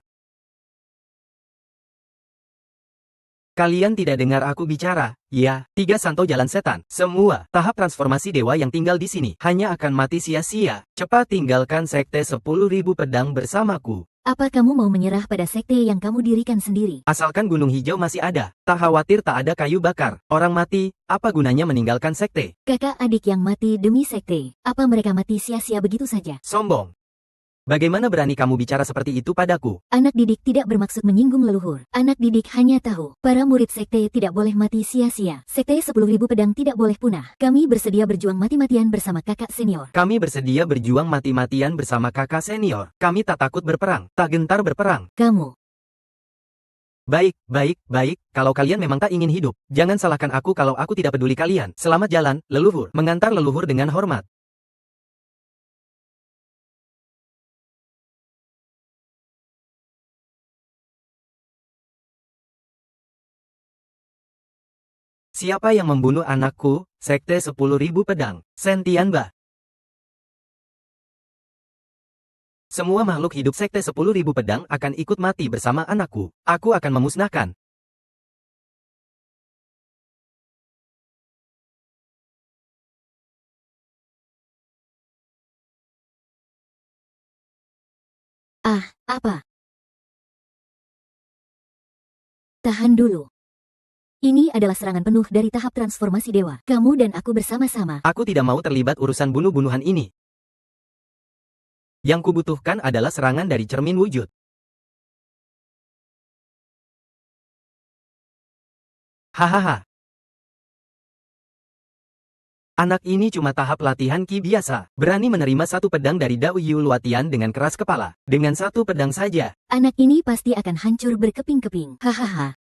Kalian tidak dengar aku bicara, ya? 3 Santo jalan setan. Semua tahap transformasi dewa yang tinggal di sini hanya akan mati sia-sia. Cepat tinggalkan Sekte 10.000 pedang bersamaku. Apa kamu mau menyerah pada sekte yang kamu dirikan sendiri? Asalkan gunung hijau masih ada, tak khawatir tak ada kayu bakar. Orang mati, apa gunanya meninggalkan sekte? Kakak adik yang mati demi sekte, apa mereka mati sia-sia begitu saja? Sombong. Bagaimana berani kamu bicara seperti itu padaku? Anak didik tidak bermaksud menyinggung leluhur. Anak didik hanya tahu, para murid sekte tidak boleh mati sia-sia. Sekte 10.000 pedang tidak boleh punah. Kami bersedia berjuang mati-matian bersama kakak senior. Kami bersedia berjuang mati-matian bersama kakak senior. Kami tak takut berperang, tak gentar berperang. Kamu. Baik, kalau kalian memang tak ingin hidup, jangan salahkan aku kalau aku tidak peduli kalian. Selamat jalan, leluhur. Mengantar leluhur dengan hormat. Siapa yang membunuh anakku? Sekte 10.000 pedang. Shen Tianba. Semua makhluk hidup Sekte 10.000 pedang akan ikut mati bersama anakku. Aku akan memusnahkan. Apa? Tahan dulu. Ini adalah serangan penuh dari tahap transformasi dewa. Kamu dan aku bersama-sama. Aku tidak mau terlibat urusan bunuh-bunuhan ini. Yang kubutuhkan adalah serangan dari cermin wujud. Hahaha. Anak ini cuma tahap latihan ki biasa. Berani menerima 1 pedang dari Dao Yu Luatian dengan keras kepala. Dengan 1 pedang saja. Anak ini pasti akan hancur berkeping-keping. Hahaha.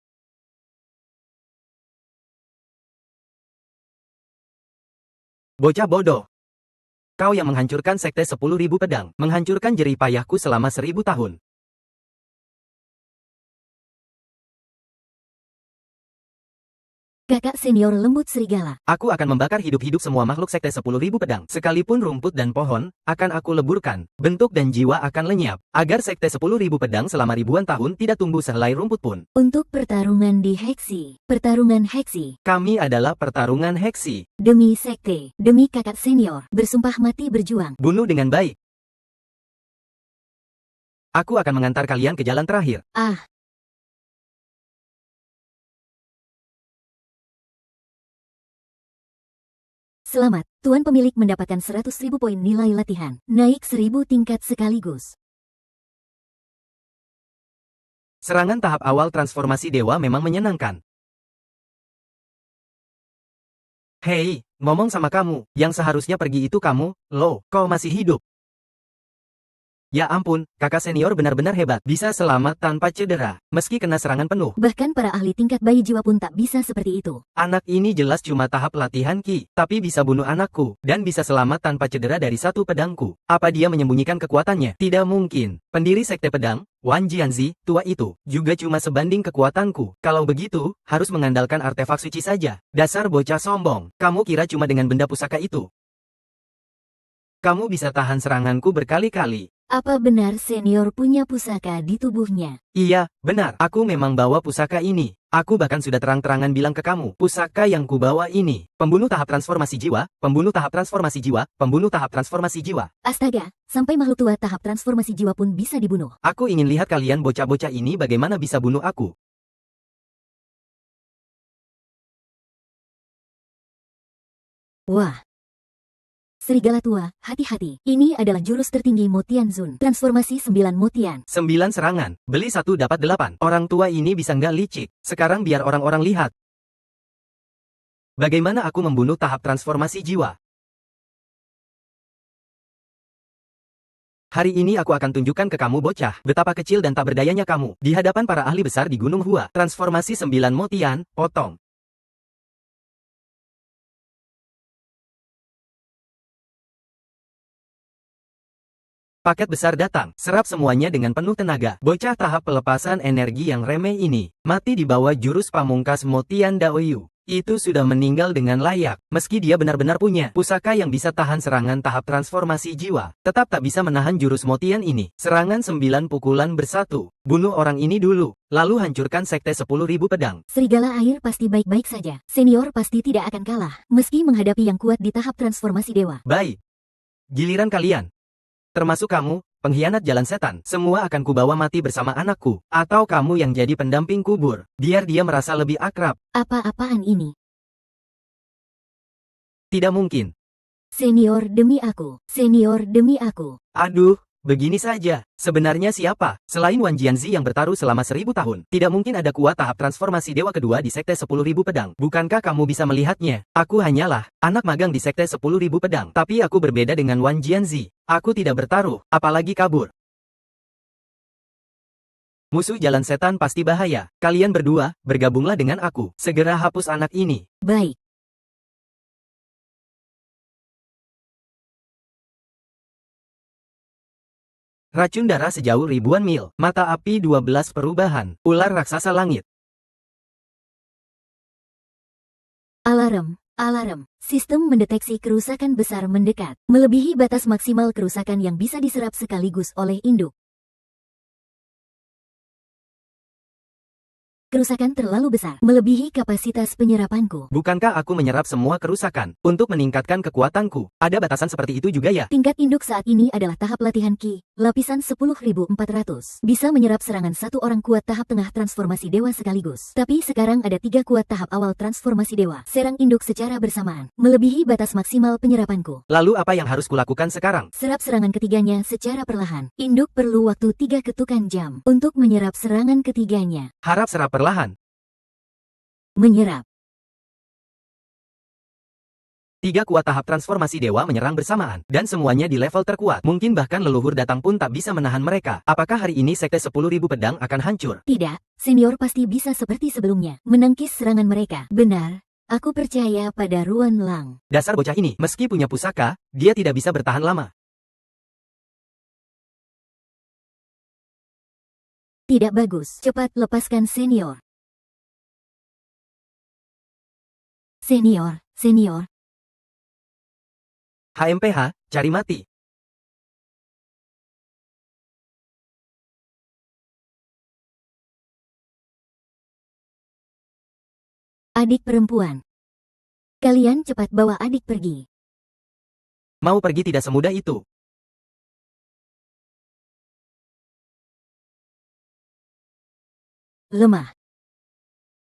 Bocah bodoh. Kau yang menghancurkan Sekte 10.000 pedang. Menghancurkan jerih payahku selama 1000 tahun. Kakak senior lembut serigala. Aku akan membakar hidup-hidup semua makhluk Sekte 10.000 pedang. Sekalipun rumput dan pohon, akan aku leburkan. Bentuk dan jiwa akan lenyap. Agar Sekte 10.000 pedang selama ribuan tahun tidak tumbuh sehelai rumput pun. Untuk pertarungan di Heksi. Pertarungan Heksi. Kami adalah pertarungan Heksi. Demi sekte. Demi kakak senior. Bersumpah mati berjuang. Bunuh dengan baik. Aku akan mengantar kalian ke jalan terakhir. Selamat, Tuan pemilik mendapatkan 100.000 poin nilai latihan. Naik 1000 tingkat sekaligus. Serangan tahap awal transformasi dewa memang menyenangkan. Hei, ngomong sama kamu, yang seharusnya pergi itu kamu, lo, kau masih hidup. Ya ampun, kakak senior benar-benar hebat. Bisa selamat tanpa cedera, meski kena serangan penuh. Bahkan para ahli tingkat bayi jiwa pun tak bisa seperti itu. Anak ini jelas cuma tahap latihan ki, tapi bisa bunuh anakku, dan bisa selamat tanpa cedera dari 1 pedangku. Apa dia menyembunyikan kekuatannya? Tidak mungkin. Pendiri Sekte Pedang, Wan Jianzi, tua itu, juga cuma sebanding kekuatanku. Kalau begitu, harus mengandalkan artefak suci saja. Dasar bocah sombong. Kamu kira cuma dengan benda pusaka itu? Kamu bisa tahan seranganku berkali-kali. Apa benar senior punya pusaka di tubuhnya? Iya, benar. Aku memang bawa pusaka ini. Aku bahkan sudah terang-terangan bilang ke kamu, pusaka yang kubawa ini. Pembunuh tahap transformasi jiwa, pembunuh tahap transformasi jiwa, pembunuh tahap transformasi jiwa. Astaga, sampai makhluk tua tahap transformasi jiwa pun bisa dibunuh. Aku ingin lihat kalian bocah-bocah ini bagaimana bisa bunuh aku. Wah. Serigala tua, hati-hati. Ini adalah jurus tertinggi Mo Tianzun. Transformasi 9 Mo Tian. 9 serangan, beli 1 dapat 8. Orang tua ini bisa nggak licik. Sekarang biar orang-orang lihat. Bagaimana aku membunuh tahap transformasi jiwa. Hari ini aku akan tunjukkan ke kamu bocah, betapa kecil dan tak berdayanya kamu. Di hadapan para ahli besar di Gunung Hua. Transformasi 9 Mo Tian, potong. Paket besar datang, serap semuanya dengan penuh tenaga. Bocah tahap pelepasan energi yang remeh ini, mati di bawah jurus pamungkas Mo Tian Daoyu. Itu sudah meninggal dengan layak, meski dia benar-benar punya pusaka yang bisa tahan serangan tahap transformasi jiwa. Tetap tak bisa menahan jurus Mo Tian ini. Serangan 9 pukulan bersatu. Bunuh orang ini dulu, lalu hancurkan sekte 10.000 pedang. Serigala air pasti baik-baik saja. Senior pasti tidak akan kalah, meski menghadapi yang kuat di tahap transformasi dewa. Baik. Giliran kalian. Termasuk kamu, pengkhianat jalan setan. Semua akan kubawa mati bersama anakku. Atau kamu yang jadi pendamping kubur. Biar dia merasa lebih akrab. Apa-apaan ini? Tidak mungkin. Senior demi aku. Senior demi aku. Aduh, begini saja. Sebenarnya siapa? Selain Wan Jianzi yang bertaruh selama 1000 tahun, tidak mungkin ada kuat tahap transformasi dewa kedua di sekte 10.000 pedang. Bukankah kamu bisa melihatnya? Aku hanyalah anak magang di sekte 10.000 pedang. Tapi aku berbeda dengan Wan Jianzi. Aku tidak bertaruh, apalagi kabur. Musuh jalan setan pasti bahaya. Kalian berdua, bergabunglah dengan aku. Segera hapus anak ini. Baik. Racun darah sejauh ribuan mil. Mata api 12 perubahan. Ular raksasa langit. Alarm. Alarm. Sistem mendeteksi kerusakan besar mendekat. Melebihi batas maksimal kerusakan yang bisa diserap sekaligus oleh induk. Kerusakan terlalu besar, melebihi kapasitas penyerapanku. Bukankah aku menyerap semua kerusakan untuk meningkatkan kekuatanku? Ada batasan seperti itu juga ya? Tingkat induk saat ini adalah tahap latihan Ki, lapisan 10.400. Bisa menyerap serangan satu orang kuat tahap tengah transformasi dewa sekaligus. Tapi sekarang ada 3 kuat tahap awal transformasi dewa. Serang induk secara bersamaan, melebihi batas maksimal penyerapanku. Lalu apa yang harus kulakukan sekarang? Serap serangan ketiganya secara perlahan. Induk perlu waktu 3 ketukan jam untuk menyerap serangan ketiganya. Harap serap perlahan. Menyerap. 3 kuat tahap transformasi dewa menyerang bersamaan, dan semuanya di level terkuat. Mungkin bahkan leluhur datang pun tak bisa menahan mereka. Apakah hari ini sekte 10.000 pedang akan hancur? Tidak, senior pasti bisa seperti sebelumnya, menangkis serangan mereka. Benar, aku percaya pada Ruan Lang. Dasar bocah ini, meski punya pusaka, dia tidak bisa bertahan lama. Tidak bagus, cepat lepaskan senior. Senior. HMPH, cari mati. Adik perempuan. Kalian cepat bawa adik pergi. Mau pergi tidak semudah itu. Lemah.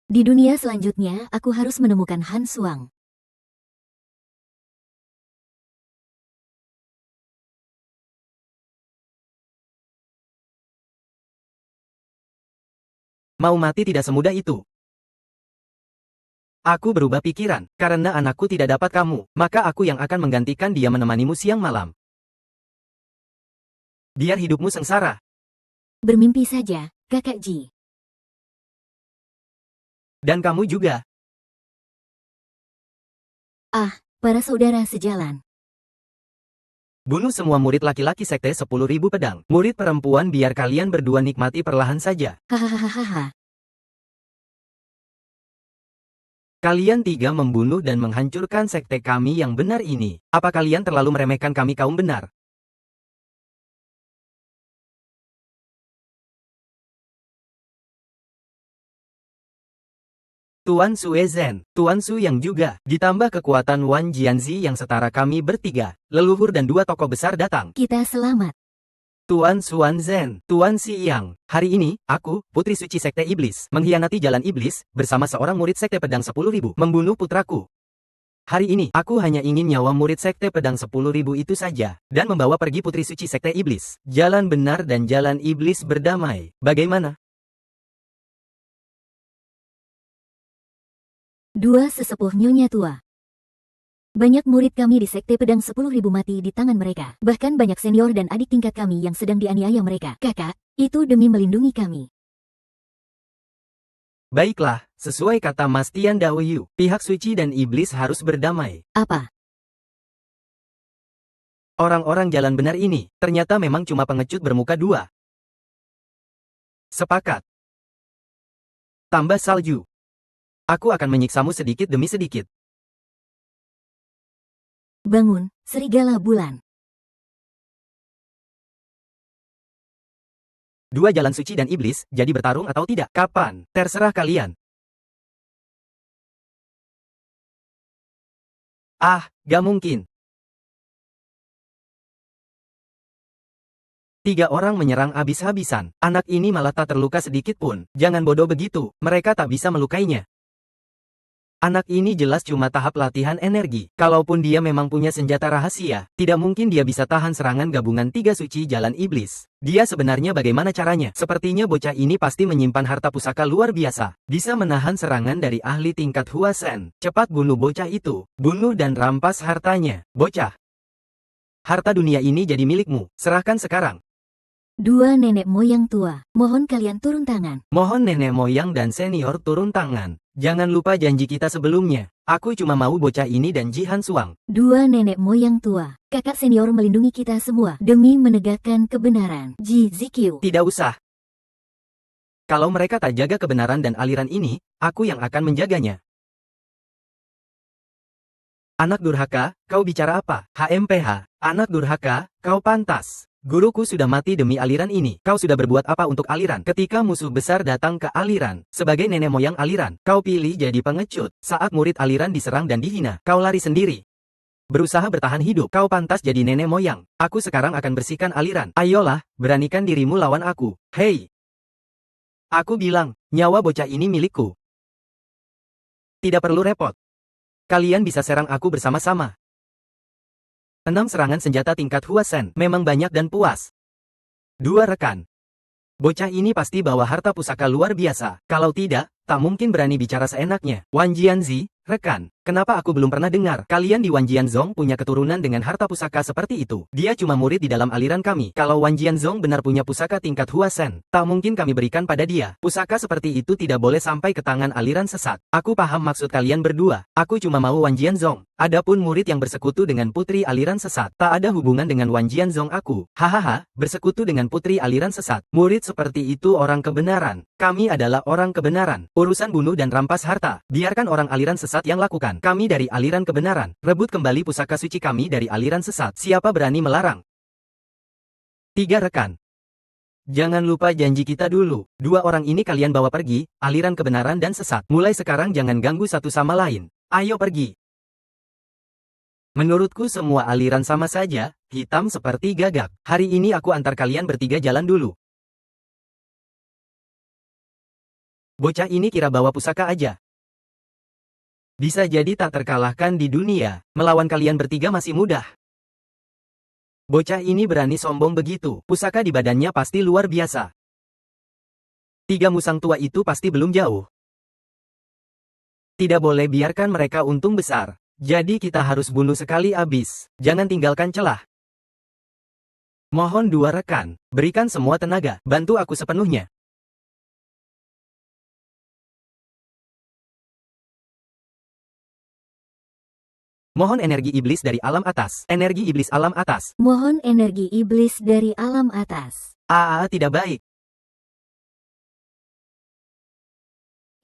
Di dunia selanjutnya, aku harus menemukan Han Suang. Mau mati tidak semudah itu. Aku berubah pikiran, karena anakku tidak dapat kamu, maka aku yang akan menggantikan dia menemanimu siang malam. Biar hidupmu sengsara. Bermimpi saja, Kakak Ji. Dan kamu juga. Para saudara sejalan. Bunuh semua murid laki-laki sekte 10.000 pedang. Murid perempuan biar kalian berdua nikmati perlahan saja. Hahaha. Kalian tiga membunuh dan menghancurkan sekte kami yang benar ini. Apa kalian terlalu meremehkan kami kaum benar? Tuan Sue Zhen, Tuan Su yang juga, ditambah kekuatan Wan Jianzi yang setara kami bertiga, leluhur dan dua tokoh besar datang. Kita selamat. Tuan Xuan Zhen, Tuan Si Yang, hari ini, aku, Putri Suci Sekte Iblis, mengkhianati jalan iblis, bersama seorang murid Sekte Pedang 10.000, membunuh putraku. Hari ini, aku hanya ingin nyawa murid Sekte Pedang 10.000 itu saja, dan membawa pergi Putri Suci Sekte Iblis. Jalan benar dan jalan iblis berdamai. Bagaimana? Dua sesepuh nyonya tua. Banyak murid kami di Sekte Pedang 10.000 mati di tangan mereka. Bahkan banyak senior dan adik tingkat kami yang sedang dianiaya mereka. Kakak, itu demi melindungi kami. Baiklah, sesuai kata Mas Tian Dao Yu, pihak suci dan iblis harus berdamai. Apa? Orang-orang jalan benar ini, ternyata memang cuma pengecut bermuka dua. Sepakat. Tambah salju. Aku akan menyiksamu sedikit demi sedikit. Bangun, serigala bulan. Dua jalan suci dan iblis, jadi bertarung atau tidak? Kapan? Terserah kalian. Ah, gak mungkin. Tiga orang menyerang habis-habisan. Anak ini malah tak terluka sedikit pun. Jangan bodoh begitu, mereka tak bisa melukainya. Anak ini jelas cuma tahap latihan energi. Kalaupun dia memang punya senjata rahasia, tidak mungkin dia bisa tahan serangan gabungan tiga suci jalan iblis. Dia sebenarnya bagaimana caranya? Sepertinya bocah ini pasti menyimpan harta pusaka luar biasa. Bisa menahan serangan dari ahli tingkat Huasen. Cepat bunuh bocah itu. Bunuh dan rampas hartanya. Bocah. Harta dunia ini jadi milikmu. Serahkan sekarang. Dua nenek moyang tua, mohon kalian turun tangan. Mohon nenek moyang dan senior turun tangan. Jangan lupa janji kita sebelumnya. Aku cuma mau bocah ini dan Jihan Suang. Dua nenek moyang tua, kakak senior melindungi kita semua demi menegakkan kebenaran. Ji Zikyu. Tidak usah. Kalau mereka tak jaga kebenaran dan aliran ini, aku yang akan menjaganya. Anak durhaka, kau bicara apa? HMPH, anak durhaka, kau pantas. Guruku sudah mati demi aliran ini. Kau sudah berbuat apa untuk aliran? Ketika musuh besar datang ke aliran, sebagai nenek moyang aliran, kau pilih jadi pengecut. Saat murid aliran diserang dan dihina, kau lari sendiri. Berusaha bertahan hidup, kau pantas jadi nenek moyang. Aku sekarang akan bersihkan aliran. Ayolah, beranikan dirimu lawan aku. Hei! Aku bilang, nyawa bocah ini milikku. Tidak perlu repot. Kalian bisa serang aku bersama-sama. 6 serangan senjata tingkat Huasen memang banyak dan puas. 2 rekan. Bocah ini pasti bawa harta pusaka luar biasa. Kalau tidak, tak mungkin berani bicara seenaknya. Wan Jianzi, rekan, kenapa aku belum pernah dengar? Kalian di Wan Jianzong punya keturunan dengan harta pusaka seperti itu. Dia cuma murid di dalam aliran kami. Kalau Wan Jianzong benar punya pusaka tingkat Huasen, tak mungkin kami berikan pada dia. Pusaka seperti itu tidak boleh sampai ke tangan aliran sesat. Aku paham maksud kalian berdua. Aku cuma mau Wan Jianzong. Adapun murid yang bersekutu dengan putri aliran sesat, tak ada hubungan dengan Wan Jianzong aku. Hahaha, bersekutu dengan putri aliran sesat. Murid seperti itu orang kebenaran. Kami adalah orang kebenaran. Urusan bunuh dan rampas harta, biarkan orang aliran sesat yang lakukan. Kami dari aliran kebenaran. Rebut kembali pusaka suci kami dari aliran sesat. Siapa berani melarang? 3 rekan. Jangan lupa janji kita dulu. 2 orang ini kalian bawa pergi, aliran kebenaran dan sesat. Mulai sekarang jangan ganggu satu sama lain. Ayo pergi. Menurutku semua aliran sama saja, hitam seperti gagak. Hari ini aku antar kalian bertiga jalan dulu. Bocah ini kira bawa pusaka aja. Bisa jadi tak terkalahkan di dunia, melawan kalian bertiga masih mudah. Bocah ini berani sombong begitu, pusaka di badannya pasti luar biasa. 3 musang tua itu pasti belum jauh. Tidak boleh biarkan mereka untung besar. Jadi kita harus bunuh sekali habis. Jangan tinggalkan celah. Mohon 2 rekan, berikan semua tenaga, bantu aku sepenuhnya. Mohon energi iblis dari alam atas. Energi iblis alam atas. Mohon energi iblis dari alam atas. Tidak baik.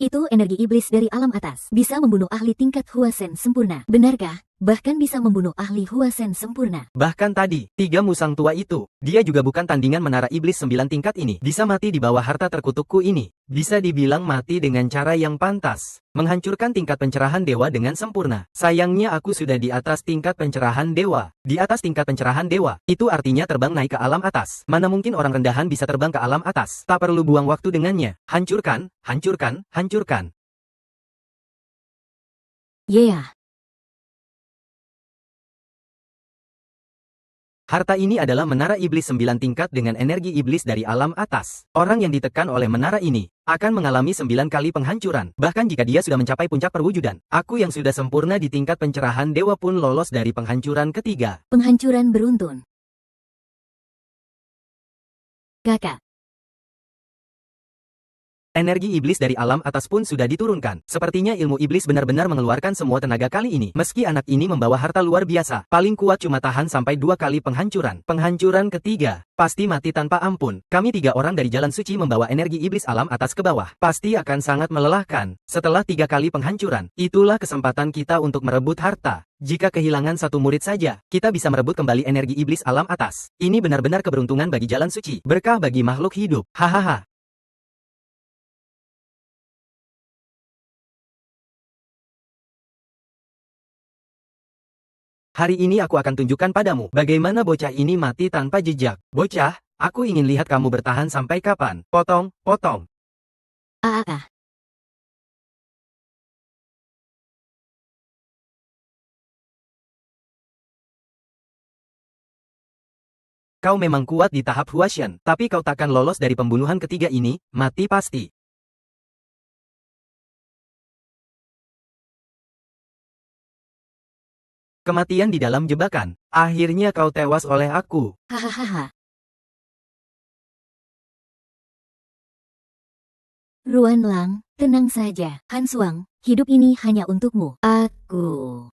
Itu energi iblis dari alam atas. Bisa membunuh ahli tingkat Huasen sempurna. Benarkah? Bahkan bisa membunuh ahli Huasen sempurna. Bahkan tadi, 3 musang tua itu, dia juga bukan tandingan menara iblis 9 tingkat ini. Bisa mati di bawah harta terkutukku ini. Bisa dibilang mati dengan cara yang pantas. Menghancurkan tingkat pencerahan dewa dengan sempurna. Sayangnya aku sudah di atas tingkat pencerahan dewa. Di atas tingkat pencerahan dewa, itu artinya terbang naik ke alam atas. Mana mungkin orang rendahan bisa terbang ke alam atas. Tak perlu buang waktu dengannya. Hancurkan, hancurkan, hancurkan. Yeah. Harta ini adalah menara iblis 9 tingkat dengan energi iblis dari alam atas. Orang yang ditekan oleh menara ini akan mengalami 9 kali penghancuran. Bahkan jika dia sudah mencapai puncak perwujudan, aku yang sudah sempurna di tingkat pencerahan dewa pun lolos dari penghancuran ketiga. Penghancuran beruntun. Kakak. Energi iblis dari alam atas pun sudah diturunkan. Sepertinya ilmu iblis benar-benar mengeluarkan semua tenaga kali ini. Meski anak ini membawa harta luar biasa, paling kuat cuma tahan sampai 2 kali penghancuran. Penghancuran ketiga, pasti mati tanpa ampun. Kami 3 orang dari jalan suci membawa energi iblis alam atas ke bawah. Pasti akan sangat melelahkan. Setelah 3 kali penghancuran, itulah kesempatan kita untuk merebut harta. Jika kehilangan 1 murid saja, kita bisa merebut kembali energi iblis alam atas. Ini benar-benar keberuntungan bagi jalan suci. Berkah bagi makhluk hidup. Hahaha. Hari ini aku akan tunjukkan padamu bagaimana bocah ini mati tanpa jejak. Bocah, aku ingin lihat kamu bertahan sampai kapan. Potong, potong. Ah. Kau memang kuat di tahap Huashen, tapi kau takkan lolos dari pembunuhan ketiga ini, mati pasti. Kematian di dalam jebakan. Akhirnya kau tewas oleh aku. Hahaha. Ruan Lang, tenang saja. Han Suang, hidup ini hanya untukmu.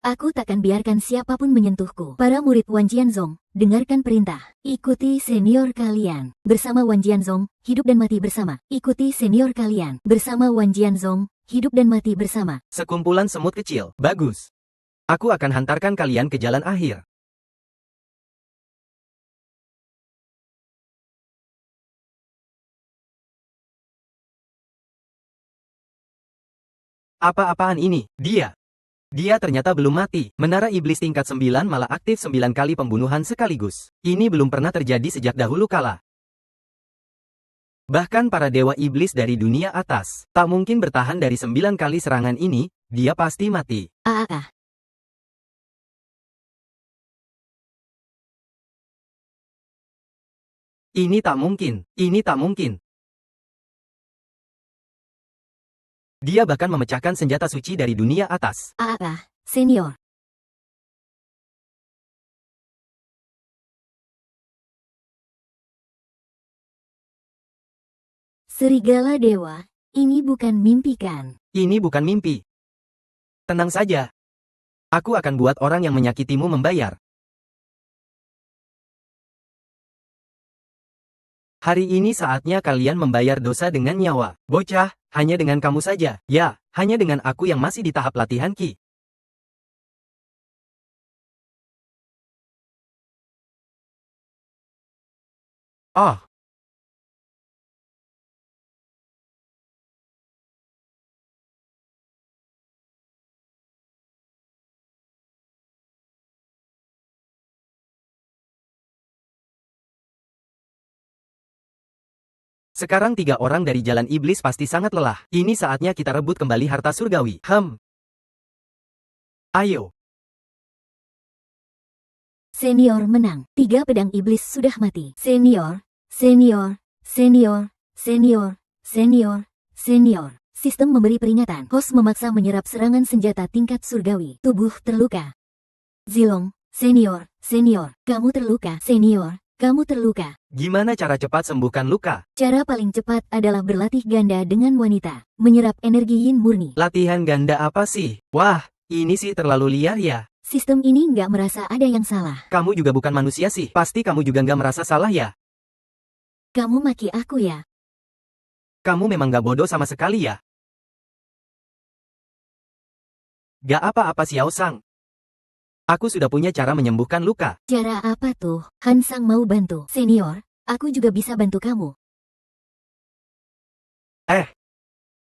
Aku takkan biarkan siapapun menyentuhku. Para murid Wan Jianzong, dengarkan perintah. Ikuti senior kalian. Bersama Wan Jianzong, hidup dan mati bersama. Ikuti senior kalian. Bersama Wan Jianzong, hidup dan mati bersama. Sekumpulan semut kecil. Bagus. Aku akan hantarkan kalian ke jalan akhir. Apa-apaan ini? Dia ternyata belum mati. Menara iblis tingkat 9 malah aktif 9 kali pembunuhan sekaligus. Ini belum pernah terjadi sejak dahulu kala. Bahkan para dewa iblis dari dunia atas tak mungkin bertahan dari 9 kali serangan ini. Dia pasti mati. Ini tak mungkin. Ini tak mungkin. Dia bahkan memecahkan senjata suci dari dunia atas. Senior. Serigala Dewa, ini bukan mimpi kan? Ini bukan mimpi. Tenang saja. Aku akan buat orang yang menyakitimu membayar. Hari ini saatnya kalian membayar dosa dengan nyawa. Bocah, hanya dengan kamu saja. Ya, hanya dengan aku yang masih di tahap latihan Ki. Oh. Sekarang 3 orang dari jalan iblis pasti sangat lelah. Ini saatnya kita rebut kembali harta surgawi. Ayo. Senior menang. 3 pedang iblis sudah mati. Senior, senior, senior, senior, senior, senior. Sistem memberi peringatan. Host memaksa menyerap serangan senjata tingkat surgawi. Tubuh terluka. Zilong, senior, senior, kamu terluka. Senior, kamu terluka. Gimana cara cepat sembuhkan luka? Cara paling cepat adalah berlatih ganda dengan wanita. Menyerap energi yin murni. Latihan ganda apa sih? Wah, ini sih terlalu liar ya. Sistem ini nggak merasa ada yang salah. Kamu juga bukan manusia sih. Pasti kamu juga nggak merasa salah ya? Kamu maki aku ya? Kamu memang nggak bodoh sama sekali ya? Gak apa-apa Xiao Sang. Aku sudah punya cara menyembuhkan luka. Cara apa tuh? Han Sang mau bantu. Senior, aku juga bisa bantu kamu.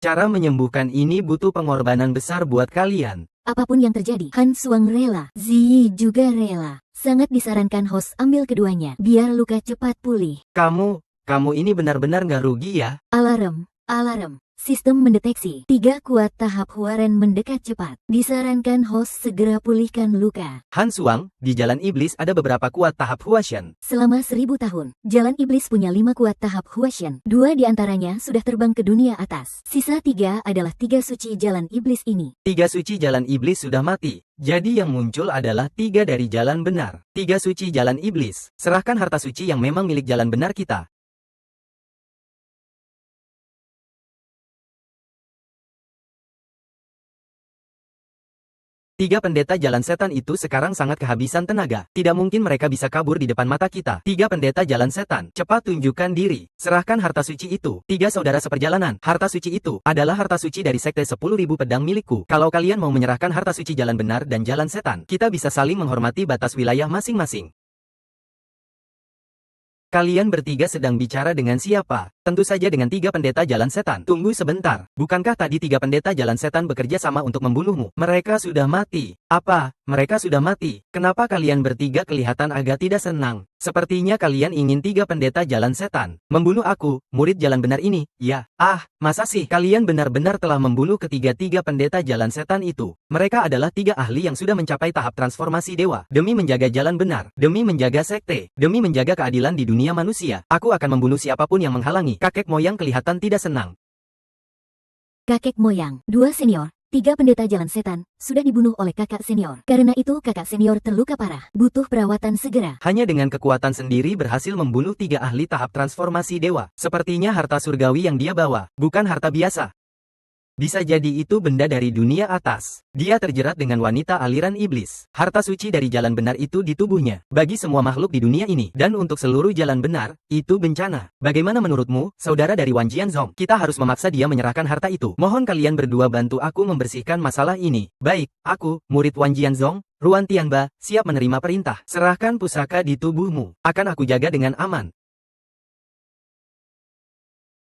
Cara menyembuhkan ini butuh pengorbanan besar buat kalian. Apapun yang terjadi, Han Suang rela. Ziyi juga rela. Sangat disarankan host ambil keduanya, biar luka cepat pulih. Kamu ini benar-benar gak rugi ya? Alarm, alarm. Sistem mendeteksi. 3 kuat tahap Huaren mendekat cepat. Disarankan host segera pulihkan luka. Han Suang, di Jalan Iblis ada beberapa kuat tahap Huashen. Selama 1000 tahun, Jalan Iblis punya 5 kuat tahap Huashen. 2 diantaranya sudah terbang ke dunia atas. Sisa 3 adalah 3 suci Jalan Iblis ini. 3 suci Jalan Iblis sudah mati. Jadi yang muncul adalah 3 dari jalan benar. 3 suci Jalan Iblis. Serahkan harta suci yang memang milik jalan benar kita. 3 pendeta jalan setan itu sekarang sangat kehabisan tenaga. Tidak mungkin mereka bisa kabur di depan mata kita. 3 pendeta jalan setan, cepat tunjukkan diri. Serahkan harta suci itu. 3 saudara seperjalanan. Harta suci itu adalah harta suci dari sekte 10.000 pedang milikku. Kalau kalian mau menyerahkan harta suci jalan benar dan jalan setan, kita bisa saling menghormati batas wilayah masing-masing. Kalian bertiga sedang bicara dengan siapa? Tentu saja dengan 3 pendeta jalan setan. Tunggu sebentar. Bukankah tadi 3 pendeta jalan setan bekerja sama untuk membunuhmu? Mereka sudah mati. Apa? Mereka sudah mati. Kenapa kalian bertiga kelihatan agak tidak senang? Sepertinya kalian ingin 3 pendeta jalan setan membunuh aku, murid jalan benar ini. Ya. Masa sih kalian benar-benar telah membunuh ketiga-tiga pendeta jalan setan itu? Mereka adalah 3 ahli yang sudah mencapai tahap transformasi dewa. Demi menjaga jalan benar, demi menjaga sekte, demi menjaga keadilan di dunia manusia, aku akan membunuh siapapun yang menghalangi. Kakek moyang kelihatan tidak senang. Kakek moyang, 2 senior, 3 pendeta jalan setan, sudah dibunuh oleh kakak senior. Karena itu kakak senior terluka parah, butuh perawatan segera. Hanya dengan kekuatan sendiri berhasil membunuh 3 ahli tahap transformasi dewa. Sepertinya harta surgawi yang dia bawa, bukan harta biasa. Bisa jadi itu benda dari dunia atas. Dia terjerat dengan wanita aliran iblis. Harta suci dari jalan benar itu di tubuhnya. Bagi semua makhluk di dunia ini, dan untuk seluruh jalan benar, itu bencana. Bagaimana menurutmu, saudara dari Wan Jianzong? Kita harus memaksa dia menyerahkan harta itu. Mohon kalian berdua bantu aku membersihkan masalah ini. Baik, aku, murid Wan Jianzong, Ruan Tianba, siap menerima perintah. Serahkan pusaka di tubuhmu. Akan aku jaga dengan aman.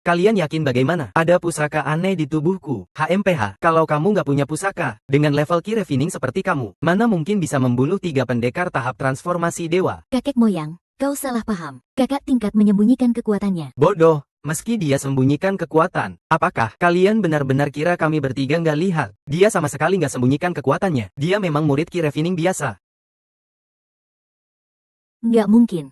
Kalian yakin bagaimana? Ada pusaka aneh di tubuhku. HMPH, kalau kamu nggak punya pusaka, dengan level Ki Refining seperti kamu, mana mungkin bisa membunuh 3 pendekar tahap transformasi dewa? Kakek moyang, kau salah paham. Kakak tingkat menyembunyikan kekuatannya. Bodoh, meski dia sembunyikan kekuatan. Apakah kalian benar-benar kira kami bertiga nggak lihat? Dia sama sekali nggak sembunyikan kekuatannya. Dia memang murid Ki Refining biasa. Nggak mungkin.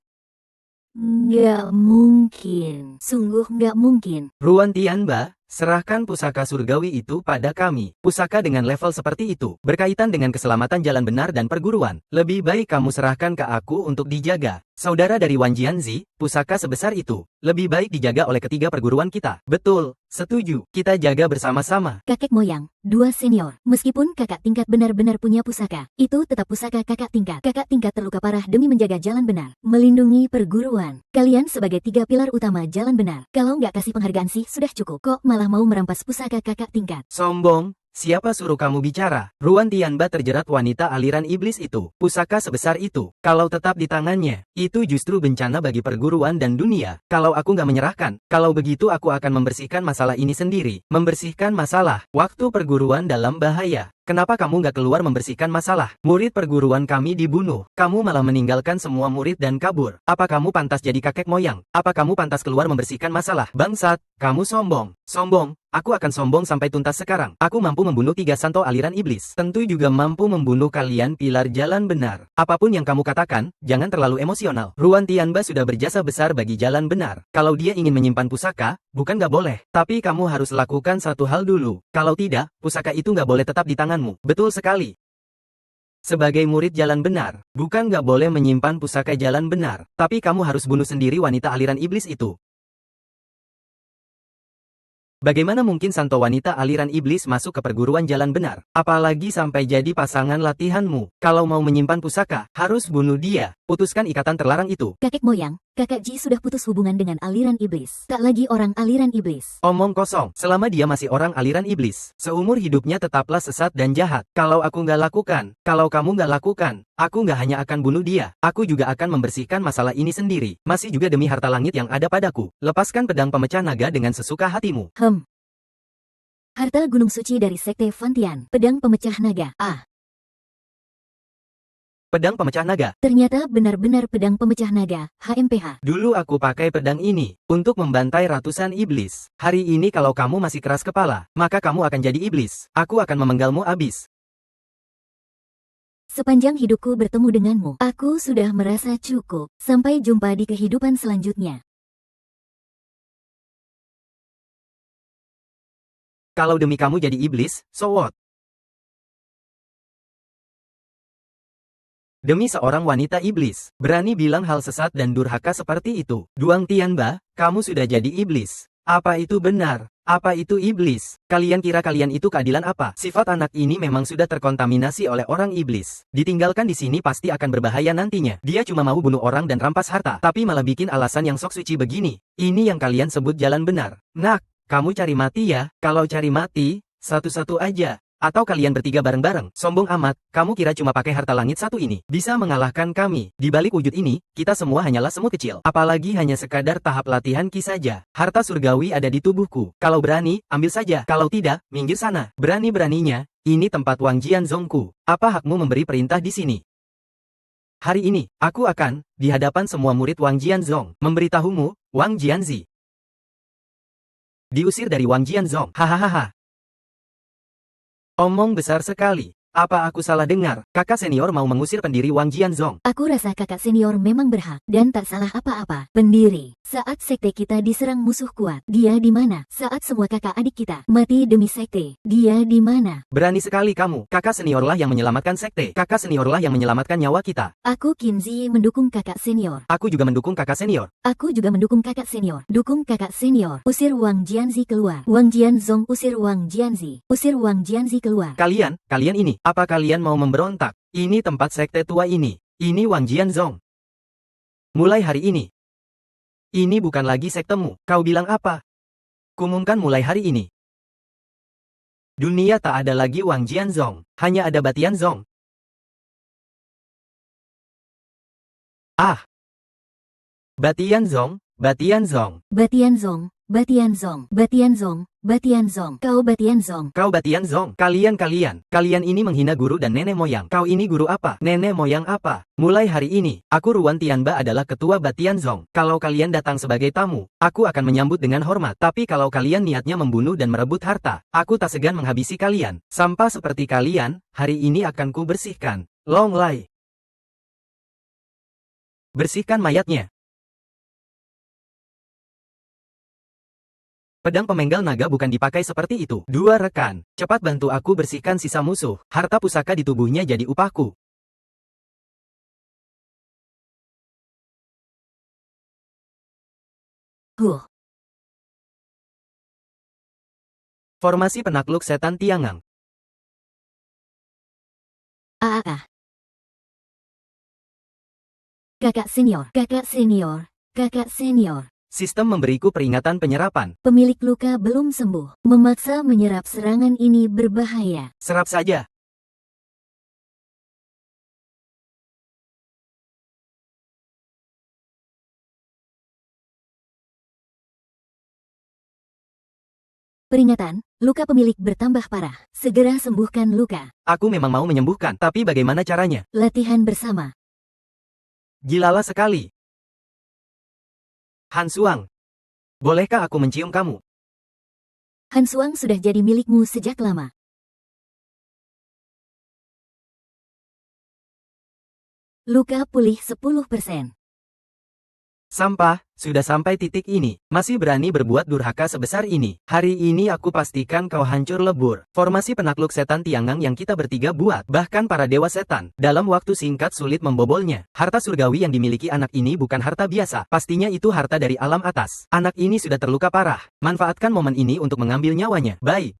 Nggak mungkin. Sungguh nggak mungkin. Ruan Tianba, serahkan pusaka surgawi itu pada kami. Pusaka dengan level seperti itu, berkaitan dengan keselamatan jalan benar dan perguruan. Lebih baik kamu serahkan ke aku untuk dijaga. Saudara dari Wan Jianzi, pusaka sebesar itu, lebih baik dijaga oleh ketiga perguruan kita. Betul, setuju. Kita jaga bersama-sama. Kakek moyang, 2 senior. Meskipun kakak tingkat benar-benar punya pusaka, itu tetap pusaka kakak tingkat. Kakak tingkat terluka parah demi menjaga jalan benar, melindungi perguruan. Kalian sebagai 3 pilar utama jalan benar. Kalau nggak kasih penghargaan sih sudah cukup. Kok malah mau merampas pusaka kakak tingkat? Sombong. Siapa suruh kamu bicara? Ruan Tianba terjerat wanita aliran iblis itu. Pusaka sebesar itu, kalau tetap di tangannya, itu justru bencana bagi perguruan dan dunia. Kalau aku nggak menyerahkan, kalau begitu aku akan membersihkan masalah ini sendiri. Membersihkan masalah. Waktu perguruan dalam bahaya. Kenapa kamu nggak keluar membersihkan masalah? Murid perguruan kami dibunuh. Kamu malah meninggalkan semua murid dan kabur. Apa kamu pantas jadi kakek moyang? Apa kamu pantas keluar membersihkan masalah? Bangsat, kamu sombong. Sombong. Aku akan sombong sampai tuntas sekarang. Aku mampu membunuh 3 santo aliran iblis. Tentu juga mampu membunuh kalian pilar jalan benar. Apapun yang kamu katakan, jangan terlalu emosional. Ruan Tianba sudah berjasa besar bagi jalan benar. Kalau dia ingin menyimpan pusaka, bukan nggak boleh. Tapi kamu harus lakukan satu hal dulu. Kalau tidak, pusaka itu nggak boleh tetap di tanganmu. Betul sekali. Sebagai murid jalan benar, bukan nggak boleh menyimpan pusaka jalan benar. Tapi kamu harus bunuh sendiri wanita aliran iblis itu. Bagaimana mungkin santo wanita aliran iblis masuk ke perguruan jalan benar? Apalagi sampai jadi pasangan latihanmu. Kalau mau menyimpan pusaka, harus bunuh dia. Putuskan ikatan terlarang itu. Kakek moyang, Kakak Ji sudah putus hubungan dengan aliran iblis. Tak lagi orang aliran iblis. Omong kosong, selama dia masih orang aliran iblis, seumur hidupnya tetaplah sesat dan jahat. Kalau aku nggak lakukan, kalau kamu nggak lakukan, aku nggak hanya akan bunuh dia, aku juga akan membersihkan masalah ini sendiri. Masih juga demi harta langit yang ada padaku. Lepaskan pedang pemecah naga dengan sesuka hatimu. Harta gunung suci dari Sekte Fantian. Pedang pemecah naga. Pedang pemecah naga. Ternyata benar-benar pedang pemecah naga, HMPH. Dulu aku pakai pedang ini untuk membantai ratusan iblis. Hari ini kalau kamu masih keras kepala, maka kamu akan jadi iblis. Aku akan memenggalmu abis. Sepanjang hidupku bertemu denganmu, aku sudah merasa cukup. Sampai jumpa di kehidupan selanjutnya. Kalau demi kamu jadi iblis, so what? Demi seorang wanita iblis, berani bilang hal sesat dan durhaka seperti itu. Duang Tianba, kamu sudah jadi iblis. Apa itu benar? Apa itu iblis? Kalian kira kalian itu keadilan apa? Sifat anak ini memang sudah terkontaminasi oleh orang iblis. Ditinggalkan di sini pasti akan berbahaya nantinya. Dia cuma mau bunuh orang dan rampas harta, tapi malah bikin alasan yang sok suci begini. Ini yang kalian sebut jalan benar. Nak, kamu cari mati ya? Kalau cari mati, satu-satu aja. Atau kalian bertiga bareng-bareng, sombong amat, kamu kira cuma pakai harta langit satu ini bisa mengalahkan kami. Di balik wujud ini, kita semua hanyalah semut kecil. Apalagi hanya sekadar tahap latihan ki saja. Harta surgawi ada di tubuhku. Kalau berani, ambil saja. Kalau tidak, minggir sana. Berani-beraninya, ini tempat Wang Jianzongku. Apa hakmu memberi perintah di sini? Hari ini, aku akan, di hadapan semua murid Wang Jianzong, memberitahumu, Wang Jianzi. Diusir dari Wang Jianzong. Hahaha. Omong besar sekali. Apa aku salah dengar? Kakak senior mau mengusir pendiri Wang Jianzong. Aku rasa kakak senior memang berhak, dan tak salah apa-apa. Pendiri, saat sekte kita diserang musuh kuat, dia di mana? Saat semua kakak adik kita mati demi sekte, dia di mana? Berani sekali kamu. Kakak seniorlah yang menyelamatkan sekte. Kakak seniorlah yang menyelamatkan nyawa kita. Aku Kinzi mendukung kakak senior. Aku juga mendukung kakak senior. Aku juga mendukung kakak senior. Dukung kakak senior. Usir Wang Jianzi keluar. Wang Jianzong usir Wang Jianzi. Usir Wang Jianzi keluar. Kalian ini. Apa kalian mau memberontak? Ini tempat sekte tua ini. Ini Wang Jianzong. Mulai hari ini. Ini bukan lagi sektemu. Kau bilang apa? Kumumkan mulai hari ini. Dunia tak ada lagi Wang Jianzong. Hanya ada Batianzong. Batianzong, Batianzong. Batianzong, Batianzong, Batianzong, Batianzong. Kau Batianzong. Kau Batianzong. Kalian ini menghina guru dan nenek moyang. Kau ini guru apa? Nenek moyang apa? Mulai hari ini, aku Ruan Tianba adalah ketua Batianzong. Kalau kalian datang sebagai tamu, aku akan menyambut dengan hormat. Tapi kalau kalian niatnya membunuh dan merebut harta, aku tak segan menghabisi kalian. Sampah seperti kalian, hari ini akan ku bersihkan. Long Lai. Bersihkan mayatnya. Pedang pemenggal naga bukan dipakai seperti itu. Dua rekan, cepat bantu aku bersihkan sisa musuh. Harta pusaka di tubuhnya jadi upahku. Formasi penakluk setan Tiangang. Kakak senior, kakak senior, kakak senior. Sistem memberiku peringatan penyerapan. Pemilik luka belum sembuh. Memaksa menyerap serangan ini berbahaya. Serap saja. Peringatan, luka pemilik bertambah parah. Segera sembuhkan luka. Aku memang mau menyembuhkan, tapi bagaimana caranya? Latihan bersama. Gilalah sekali. Han Suang, bolehkah aku mencium kamu? Han Suang sudah jadi milikmu sejak lama. Luka pulih 10%. Sampah, sudah sampai titik ini. Masih berani berbuat durhaka sebesar ini. Hari ini aku pastikan kau hancur lebur. Formasi penakluk setan Tiangang yang kita bertiga buat. Bahkan para dewa setan, dalam waktu singkat sulit membobolnya. Harta surgawi yang dimiliki anak ini bukan harta biasa. Pastinya itu harta dari alam atas. Anak ini sudah terluka parah. Manfaatkan momen ini untuk mengambil nyawanya. Baik.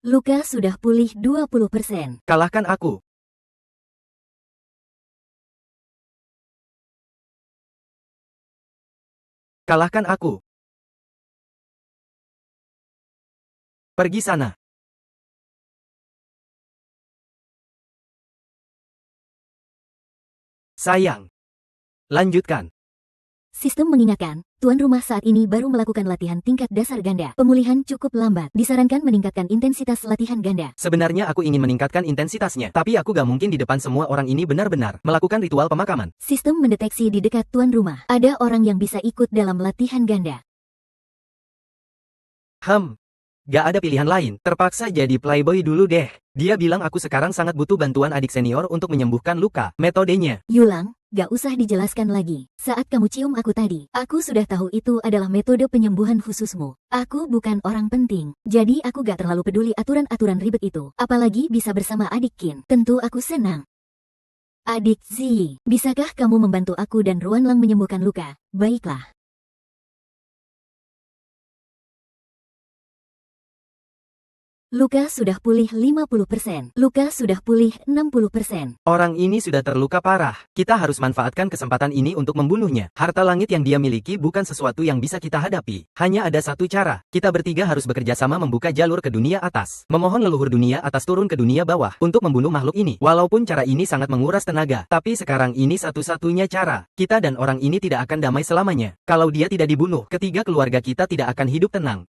Luka sudah pulih 20%. Kalahkan aku. Kalahkan aku. Pergi sana. Sayang. Lanjutkan. Sistem mengingatkan, tuan rumah saat ini baru melakukan latihan tingkat dasar ganda. Pemulihan cukup lambat. Disarankan meningkatkan intensitas latihan ganda. Sebenarnya aku ingin meningkatkan intensitasnya, tapi aku gak mungkin di depan semua orang ini benar-benar melakukan ritual pemakaman. Sistem mendeteksi di dekat tuan rumah. Ada orang yang bisa ikut dalam latihan ganda. Gak ada pilihan lain, terpaksa jadi playboy dulu deh. Dia bilang aku sekarang sangat butuh bantuan adik senior untuk menyembuhkan luka. Metodenya. Yulang, gak usah dijelaskan lagi. Saat kamu cium aku tadi, aku sudah tahu itu adalah metode penyembuhan khususmu. Aku bukan orang penting, jadi aku gak terlalu peduli aturan-aturan ribet itu. Apalagi bisa bersama adik Qin. Tentu aku senang. Adik Zi, bisakah kamu membantu aku dan Ruanlang menyembuhkan luka? Baiklah. Luka sudah pulih 50%. Luka sudah pulih 60%. Orang ini sudah terluka parah. Kita harus manfaatkan kesempatan ini untuk membunuhnya. Harta langit yang dia miliki bukan sesuatu yang bisa kita hadapi. Hanya ada satu cara. Kita bertiga harus bekerja sama membuka jalur ke dunia atas. Memohon leluhur dunia atas turun ke dunia bawah untuk membunuh makhluk ini. Walaupun cara ini sangat menguras tenaga, tapi sekarang ini satu-satunya cara. Kita dan orang ini tidak akan damai selamanya. Kalau dia tidak dibunuh, ketiga keluarga kita tidak akan hidup tenang.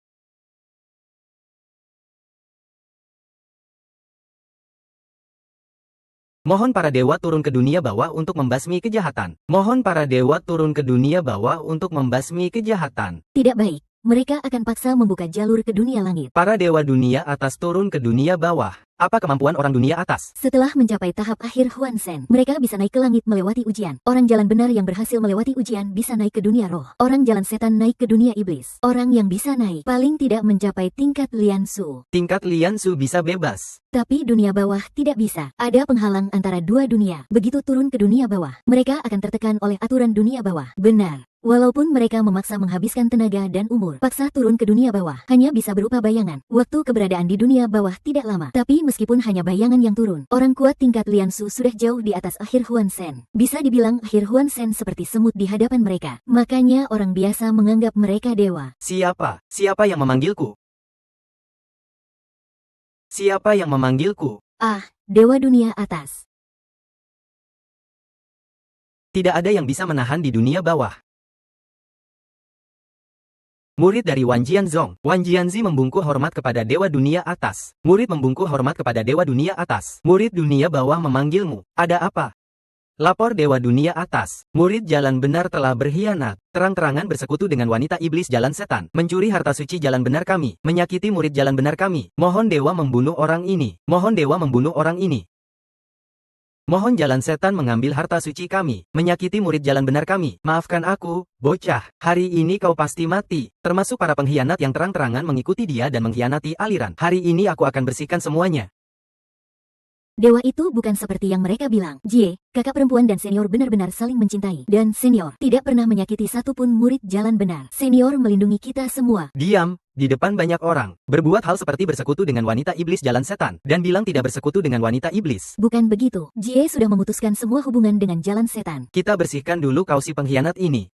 Mohon para dewa turun ke dunia bawah untuk membasmi kejahatan. Mohon para dewa turun ke dunia bawah untuk membasmi kejahatan. Tidak baik. Mereka akan paksa membuka jalur ke dunia langit. Para dewa dunia atas turun ke dunia bawah. Apa kemampuan orang dunia atas? Setelah mencapai tahap akhir Huan Shen, mereka bisa naik ke langit melewati ujian. Orang jalan benar yang berhasil melewati ujian bisa naik ke dunia roh. Orang jalan setan naik ke dunia iblis. Orang yang bisa naik paling tidak mencapai tingkat Lian Su. Tingkat Lian Su bisa bebas. Tapi dunia bawah tidak bisa. Ada penghalang antara dua dunia. Begitu turun ke dunia bawah, mereka akan tertekan oleh aturan dunia bawah. Benar. Walaupun mereka memaksa menghabiskan tenaga dan umur, paksa turun ke dunia bawah, hanya bisa berupa bayangan. Waktu keberadaan di dunia bawah tidak lama, tapi meskipun hanya bayangan yang turun, orang kuat tingkat Lian Su sudah jauh di atas akhir Huan Shen. Bisa dibilang akhir Huan Shen seperti semut di hadapan mereka. Makanya orang biasa menganggap mereka dewa. Siapa? Siapa yang memanggilku? Siapa yang memanggilku? Ah, dewa dunia atas. Tidak ada yang bisa menahan di dunia bawah. Murid dari Wan Jianzong. Wan Jianzi membungkuk hormat kepada dewa dunia atas. Murid membungkuk hormat kepada dewa dunia atas. Murid dunia bawah memanggilmu. Ada apa? Lapor dewa dunia atas. Murid jalan benar telah berkhianat. Terang-terangan bersekutu dengan wanita iblis jalan setan. Mencuri harta suci jalan benar kami. Menyakiti murid jalan benar kami. Mohon dewa membunuh orang ini. Mohon dewa membunuh orang ini. Mohon jalan setan mengambil harta suci kami, menyakiti murid jalan benar kami. Maafkan aku, bocah. Hari ini kau pasti mati. Termasuk para pengkhianat yang terang-terangan mengikuti dia dan mengkhianati aliran. Hari ini aku akan bersihkan semuanya. Dewa itu bukan seperti yang mereka bilang. Jie, kakak perempuan dan senior benar-benar saling mencintai. Dan senior tidak pernah menyakiti satupun murid jalan benar. Senior melindungi kita semua. Diam, di depan banyak orang. Berbuat hal seperti bersekutu dengan wanita iblis jalan setan. Dan bilang tidak bersekutu dengan wanita iblis. Bukan begitu. Jie sudah memutuskan semua hubungan dengan jalan setan. Kita bersihkan dulu kau si pengkhianat ini.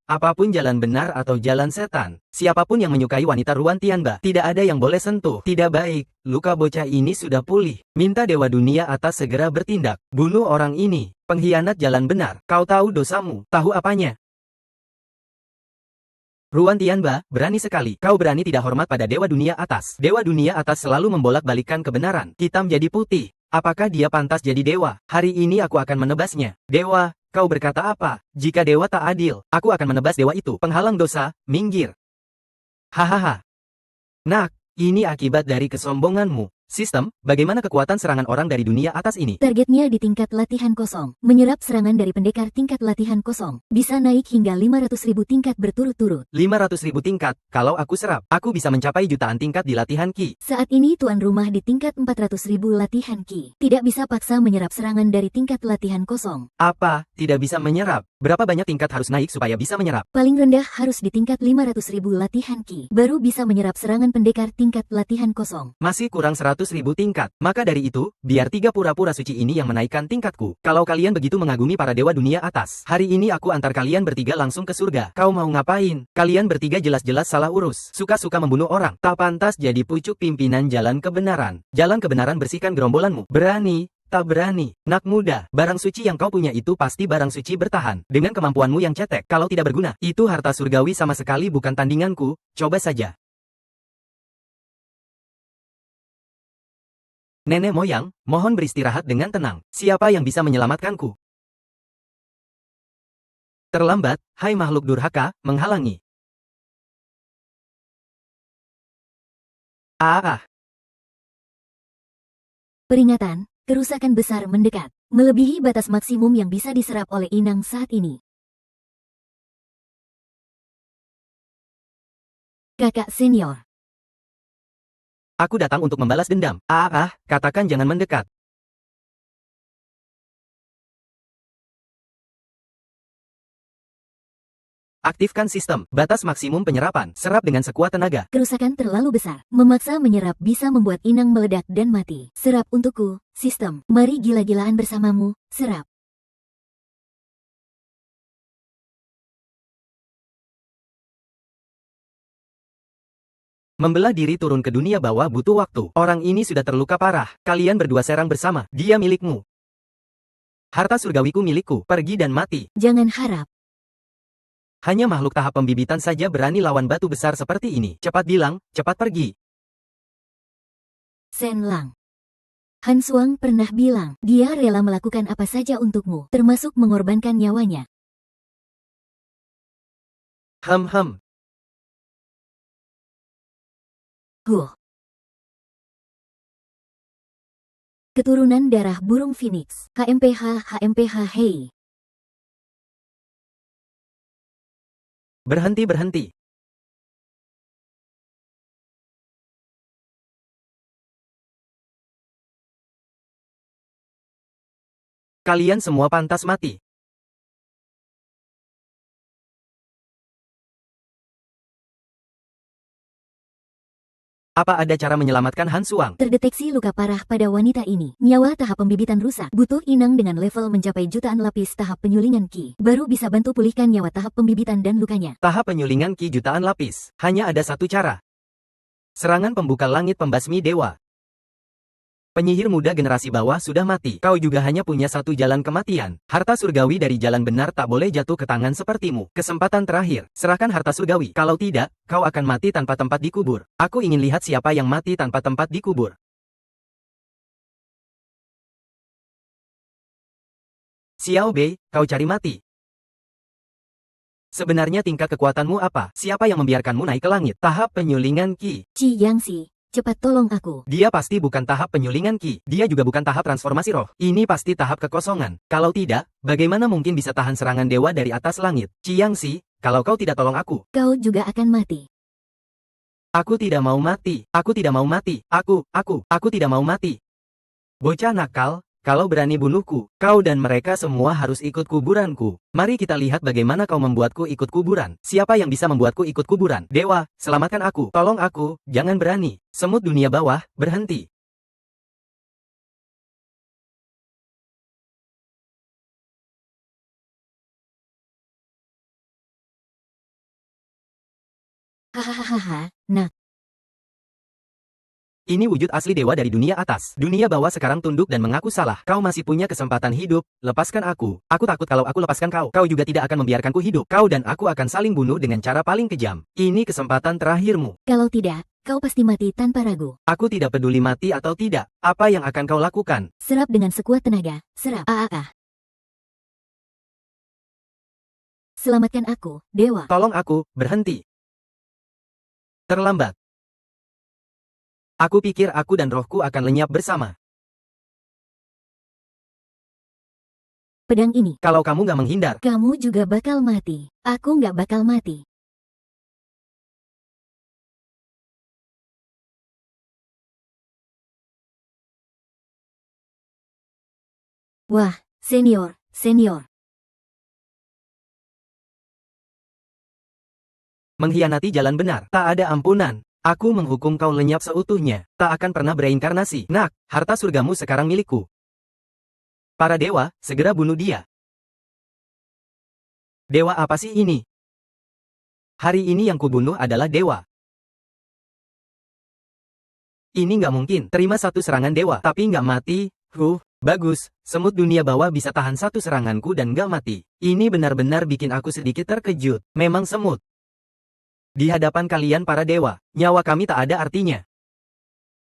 Apapun jalan benar atau jalan setan, siapapun yang menyukai wanita Ruan Tianba, tidak ada yang boleh sentuh. Tidak baik, luka bocah ini sudah pulih. Minta dewa dunia atas segera bertindak. Bunuh orang ini, pengkhianat jalan benar. Kau tahu dosamu, tahu apanya? Ruan Tianba, berani sekali. Kau berani tidak hormat pada dewa dunia atas. Dewa dunia atas selalu membolak-balikan kebenaran. Hitam jadi putih. Apakah dia pantas jadi dewa? Hari ini aku akan menebasnya. Dewa, kau berkata apa? Jika dewa tak adil, aku akan menebas dewa itu. Penghalang dosa, minggir. Hahaha. Nak, ini akibat dari kesombonganmu. Sistem, bagaimana kekuatan serangan orang dari dunia atas ini? Targetnya di tingkat latihan kosong. Menyerap serangan dari pendekar tingkat latihan kosong. Bisa naik hingga 500.000 tingkat berturut-turut. 500.000 tingkat, kalau aku serap, aku bisa mencapai jutaan tingkat di latihan Ki. Saat ini tuan rumah di tingkat 400.000 latihan Ki. Tidak bisa paksa menyerap serangan dari tingkat latihan kosong. Apa, tidak bisa menyerap? Berapa banyak tingkat harus naik supaya bisa menyerap? Paling rendah harus di tingkat 500.000 latihan Ki. Baru bisa menyerap serangan pendekar tingkat latihan kosong. Masih kurang 100.000 tingkat. Maka dari itu, biar 3 pura-pura suci ini yang menaikkan tingkatku. Kalau kalian begitu mengagumi para dewa dunia atas, hari ini aku antar kalian bertiga langsung ke surga. Kau mau ngapain? Kalian bertiga jelas-jelas salah urus. Suka-suka membunuh orang. Tak pantas jadi pucuk pimpinan jalan kebenaran. Jalan kebenaran bersihkan gerombolanmu. Berani? Tak berani. Nak muda, barang suci yang kau punya itu pasti barang suci bertahan. Dengan kemampuanmu yang cetek, kalau tidak berguna, itu harta surgawi sama sekali bukan tandinganku. Coba saja. Nenek moyang, mohon beristirahat dengan tenang. Siapa yang bisa menyelamatkanku? Terlambat, hai makhluk durhaka, menghalangi. Ah. Peringatan, kerusakan besar mendekat. Melebihi batas maksimum yang bisa diserap oleh inang saat ini. Kakak senior. Aku datang untuk membalas dendam. Katakan jangan mendekat. Aktifkan sistem, batas maksimum penyerapan, serap dengan sekuat tenaga. Kerusakan terlalu besar. Memaksa menyerap bisa membuat inang meledak dan mati. Serap untukku, sistem. Mari gila-gilaan bersamamu, serap. Membelah diri turun ke dunia bawah butuh waktu. Orang ini sudah terluka parah. Kalian berdua serang bersama. Dia milikmu. Harta surgawiku milikku. Pergi dan mati. Jangan harap. Hanya makhluk tahap pembibitan saja berani lawan batu besar seperti ini. Cepat bilang, cepat pergi. Sen Lang. Han Suang pernah bilang, dia rela melakukan apa saja untukmu, termasuk mengorbankan nyawanya. Hem. Keturunan darah burung Phoenix. HMPH hei. Berhenti. Kalian semua pantas mati. Apa ada cara menyelamatkan Han Suang? Terdeteksi luka parah pada wanita ini. Nyawa tahap pembibitan rusak. Butuh inang dengan level mencapai jutaan lapis tahap penyulingan Ki. Baru bisa bantu pulihkan nyawa tahap pembibitan dan lukanya. Tahap penyulingan Ki jutaan lapis. Hanya ada satu cara. Serangan pembuka langit pembasmi dewa. Penyihir muda generasi bawah sudah mati. Kau juga hanya punya satu jalan kematian. Harta surgawi dari jalan benar tak boleh jatuh ke tangan sepertimu. Kesempatan terakhir. Serahkan harta surgawi. Kalau tidak, kau akan mati tanpa tempat dikubur. Aku ingin lihat siapa yang mati tanpa tempat dikubur. Xiao Bei, kau cari mati. Sebenarnya tingkat kekuatanmu apa? Siapa yang membiarkanmu naik ke langit? Tahap penyulingan Ki. Ci Yangxi, cepat tolong aku. Dia pasti bukan tahap penyulingan Ki. Dia juga bukan tahap transformasi roh. Ini pasti tahap kekosongan. Kalau tidak, bagaimana mungkin bisa tahan serangan dewa dari atas langit? Ciangxi, kalau kau tidak tolong aku, Kau juga akan mati. aku tidak mau mati. Aku tidak mau mati. Aku tidak mau mati. Bocah nakal, kalau berani bunuhku, kau dan mereka semua harus ikut kuburanku. Mari kita lihat bagaimana kau membuatku ikut kuburan. Siapa yang bisa membuatku ikut kuburan? Dewa, selamatkan aku. Tolong aku, jangan berani. Semut dunia bawah, berhenti. Hahaha, nak. Ini wujud asli dewa dari dunia atas. Dunia bawah sekarang tunduk dan mengaku salah. Kau masih punya kesempatan hidup. Lepaskan aku. Aku takut kalau aku lepaskan kau. Kau juga tidak akan membiarkanku hidup. Kau dan aku akan saling bunuh dengan cara paling kejam. Ini kesempatan terakhirmu. Kalau tidak, kau pasti mati tanpa ragu. Aku tidak peduli mati atau tidak. Apa yang akan kau lakukan? Serap dengan sekuat tenaga. Serap. Selamatkan aku, dewa. Tolong aku, berhenti. Terlambat. Aku pikir aku dan rohku akan lenyap bersama. Pedang ini. Kalau kamu nggak menghindar, Kamu juga bakal mati. Aku nggak bakal mati. Wah, senior. Mengkhianati jalan benar, tak ada ampunan. Aku menghukum kau lenyap seutuhnya, tak akan pernah bereinkarnasi. Nak, harta surgamu sekarang milikku. Para dewa, segera bunuh dia. Dewa apa sih ini? Hari ini yang kubunuh adalah dewa. Ini nggak mungkin, terima satu serangan dewa, tapi nggak mati. Bagus, semut dunia bawah bisa tahan satu seranganku dan nggak mati. Ini benar-benar bikin aku sedikit terkejut, memang semut. Di hadapan kalian para dewa, nyawa kami tak ada artinya.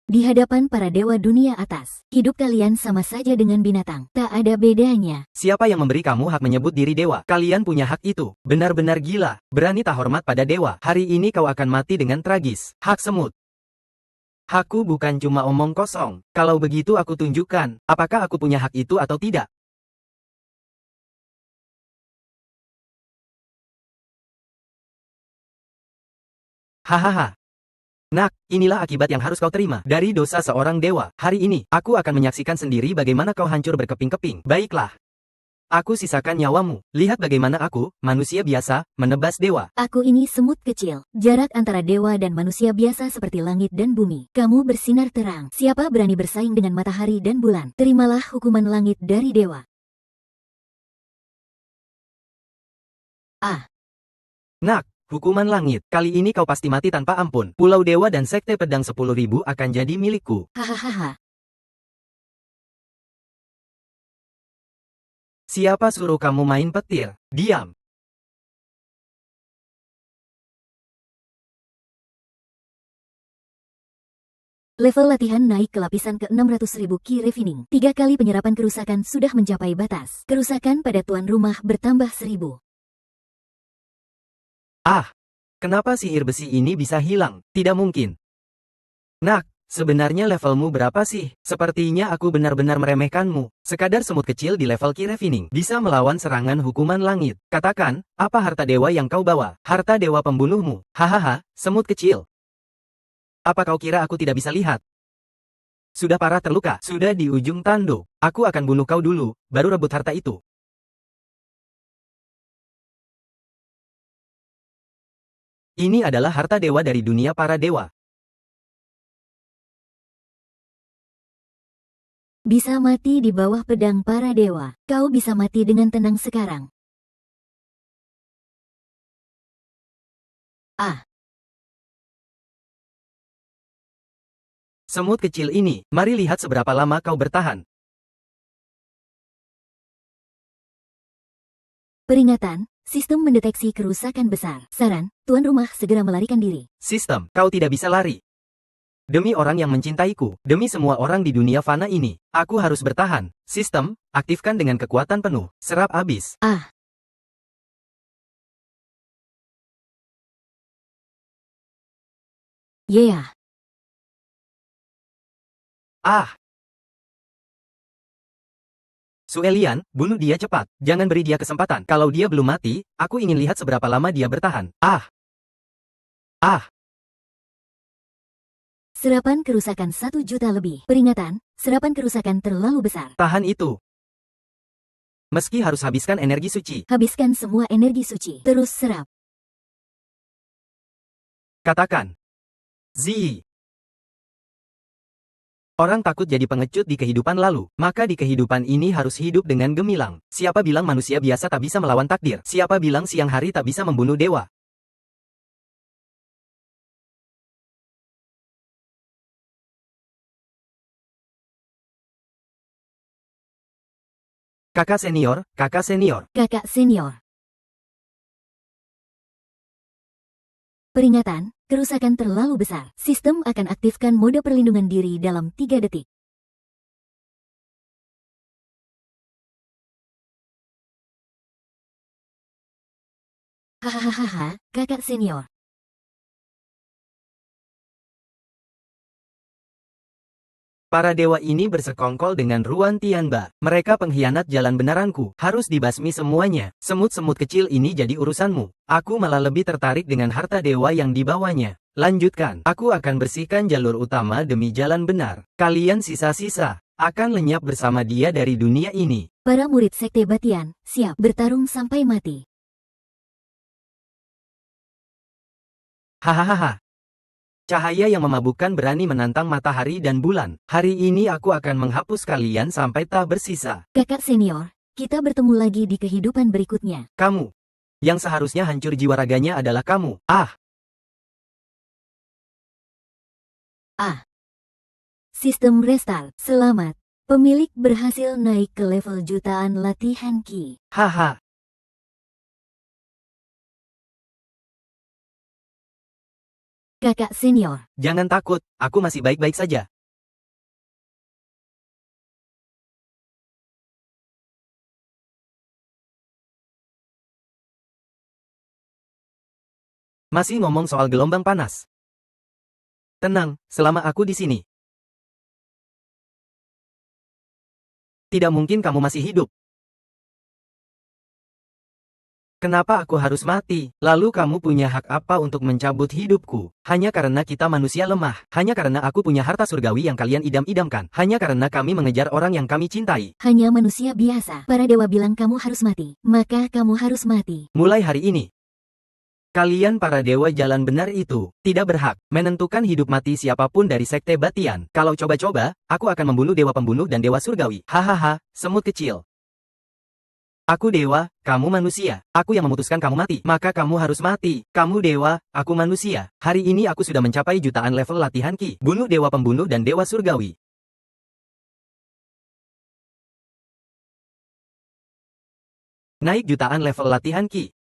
Di hadapan para dewa dunia atas, hidup kalian sama saja dengan binatang, tak ada bedanya. Siapa yang memberi kamu hak menyebut diri dewa? Kalian punya hak itu, benar-benar gila, berani tak hormat pada dewa. Hari ini kau akan mati dengan tragis, hak semut. Hakku bukan cuma omong kosong, kalau begitu aku tunjukkan, apakah aku punya hak itu atau tidak. Hahaha. Nak, inilah akibat yang harus kau terima dari dosa seorang dewa. Hari ini, aku akan menyaksikan sendiri bagaimana kau hancur berkeping-keping. Baiklah. Aku sisakan nyawamu. Lihat bagaimana aku, manusia biasa, menebas dewa. Aku ini semut kecil. Jarak antara dewa dan manusia biasa seperti langit dan bumi. Kamu bersinar terang. Siapa berani bersaing dengan matahari dan bulan? Terimalah hukuman langit dari dewa. Nak, hukuman langit. Kali ini kau pasti mati tanpa ampun. Pulau Dewa dan Sekte Pedang 10.000 akan jadi milikku. Hahaha. Siapa suruh kamu main petir? Diam. Level latihan naik ke lapisan ke-600.000 Ki Refining. 3 kali penyerapan kerusakan sudah mencapai batas. Kerusakan pada tuan rumah bertambah 1000. Kenapa sihir besi ini bisa hilang? Tidak mungkin. Nak, sebenarnya levelmu berapa sih? Sepertinya aku benar-benar meremehkanmu. Sekadar semut kecil di level Ki Refining bisa melawan serangan hukuman langit. Katakan, apa harta dewa yang kau bawa? Harta dewa pembunuhmu. Hahaha, semut kecil. Apa kau kira aku tidak bisa lihat? Sudah parah terluka, sudah di ujung tanduk. Aku akan bunuh kau dulu, baru rebut harta itu. Ini adalah harta dewa dari dunia para dewa. Bisa mati di bawah pedang para dewa. Kau bisa mati dengan tenang sekarang. Semut kecil ini, mari lihat seberapa lama kau bertahan. Peringatan, sistem mendeteksi kerusakan besar. Saran, tuan rumah segera melarikan diri. Sistem, kau tidak bisa lari. Demi orang yang mencintaiku, demi semua orang di dunia fana ini, aku harus bertahan. Sistem, aktifkan dengan kekuatan penuh. Serap habis. Yeah. Suelian, bunuh dia cepat. Jangan beri dia kesempatan. Kalau dia belum mati, aku ingin lihat seberapa lama dia bertahan. Serapan kerusakan 1 juta lebih. Peringatan, serapan kerusakan terlalu besar. Tahan itu. Meski harus habiskan energi suci. Habiskan semua energi suci. Terus serap. Katakan. Zi. Orang takut jadi pengecut di kehidupan lalu, maka di kehidupan ini harus hidup dengan gemilang. Siapa bilang manusia biasa tak bisa melawan takdir? Siapa bilang siang hari tak bisa membunuh dewa? Kakak senior, kakak senior. Kakak senior. Peringatan, kerusakan terlalu besar. Sistem akan aktifkan mode perlindungan diri dalam 3 detik. Hahaha, kakak senior. Para dewa ini bersekongkol dengan Ruan Tianba. Mereka pengkhianat jalan benaranku. Harus dibasmi semuanya. Semut-semut kecil ini jadi urusanmu. Aku malah lebih tertarik dengan harta dewa yang dibawanya. Lanjutkan. Aku akan bersihkan jalur utama demi jalan benar. Kalian sisa-sisa akan lenyap bersama dia dari dunia ini. Para murid Sekte Batian, siap bertarung sampai mati. Hahaha. Cahaya yang memabukkan berani menantang matahari dan bulan. Hari ini aku akan menghapus kalian sampai tak bersisa. Kakak senior, kita bertemu lagi di kehidupan berikutnya. Kamu. Yang seharusnya hancur jiwa raganya adalah kamu. Ah. Sistem restart. Selamat. Pemilik berhasil naik ke level jutaan latihan Ki. Haha. Kakak senior, Jangan takut, aku masih baik-baik saja. Masih ngomong soal gelombang panas. Tenang, selama aku di sini. Tidak mungkin kamu masih hidup. Kenapa aku harus mati? Lalu kamu punya hak apa untuk mencabut hidupku? Hanya karena kita manusia lemah. Hanya karena aku punya harta surgawi yang kalian idam-idamkan. Hanya karena kami mengejar orang yang kami cintai. hanya manusia biasa. Para dewa bilang kamu harus mati. Maka kamu harus mati. Mulai hari ini. Kalian para dewa jalan benar itu, tidak berhak menentukan hidup mati siapapun dari sekte Batian. Kalau coba-coba, aku akan membunuh dewa pembunuh dan dewa surgawi. Hahaha, semut kecil. Aku dewa, kamu manusia. Aku yang memutuskan kamu mati. Maka kamu harus mati. Kamu dewa, aku manusia. Hari ini aku sudah mencapai jutaan level latihan Ki. Bunuh dewa pembunuh dan dewa surgawi. Naik jutaan level latihan Ki.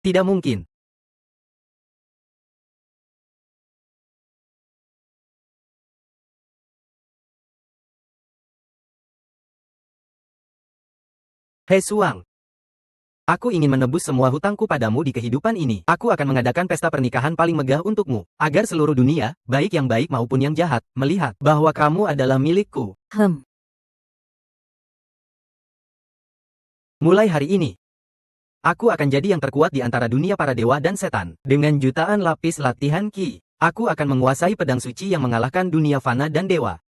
Tidak mungkin. Hei Suang. Aku ingin menebus semua hutangku padamu di kehidupan ini. Aku akan mengadakan pesta pernikahan paling megah untukmu. Agar seluruh dunia, baik yang baik maupun yang jahat, melihat bahwa kamu adalah milikku. Mulai hari ini. Aku akan jadi yang terkuat di antara dunia para dewa dan setan. Dengan jutaan lapis latihan Ki, aku akan menguasai pedang suci yang mengalahkan dunia fana dan dewa.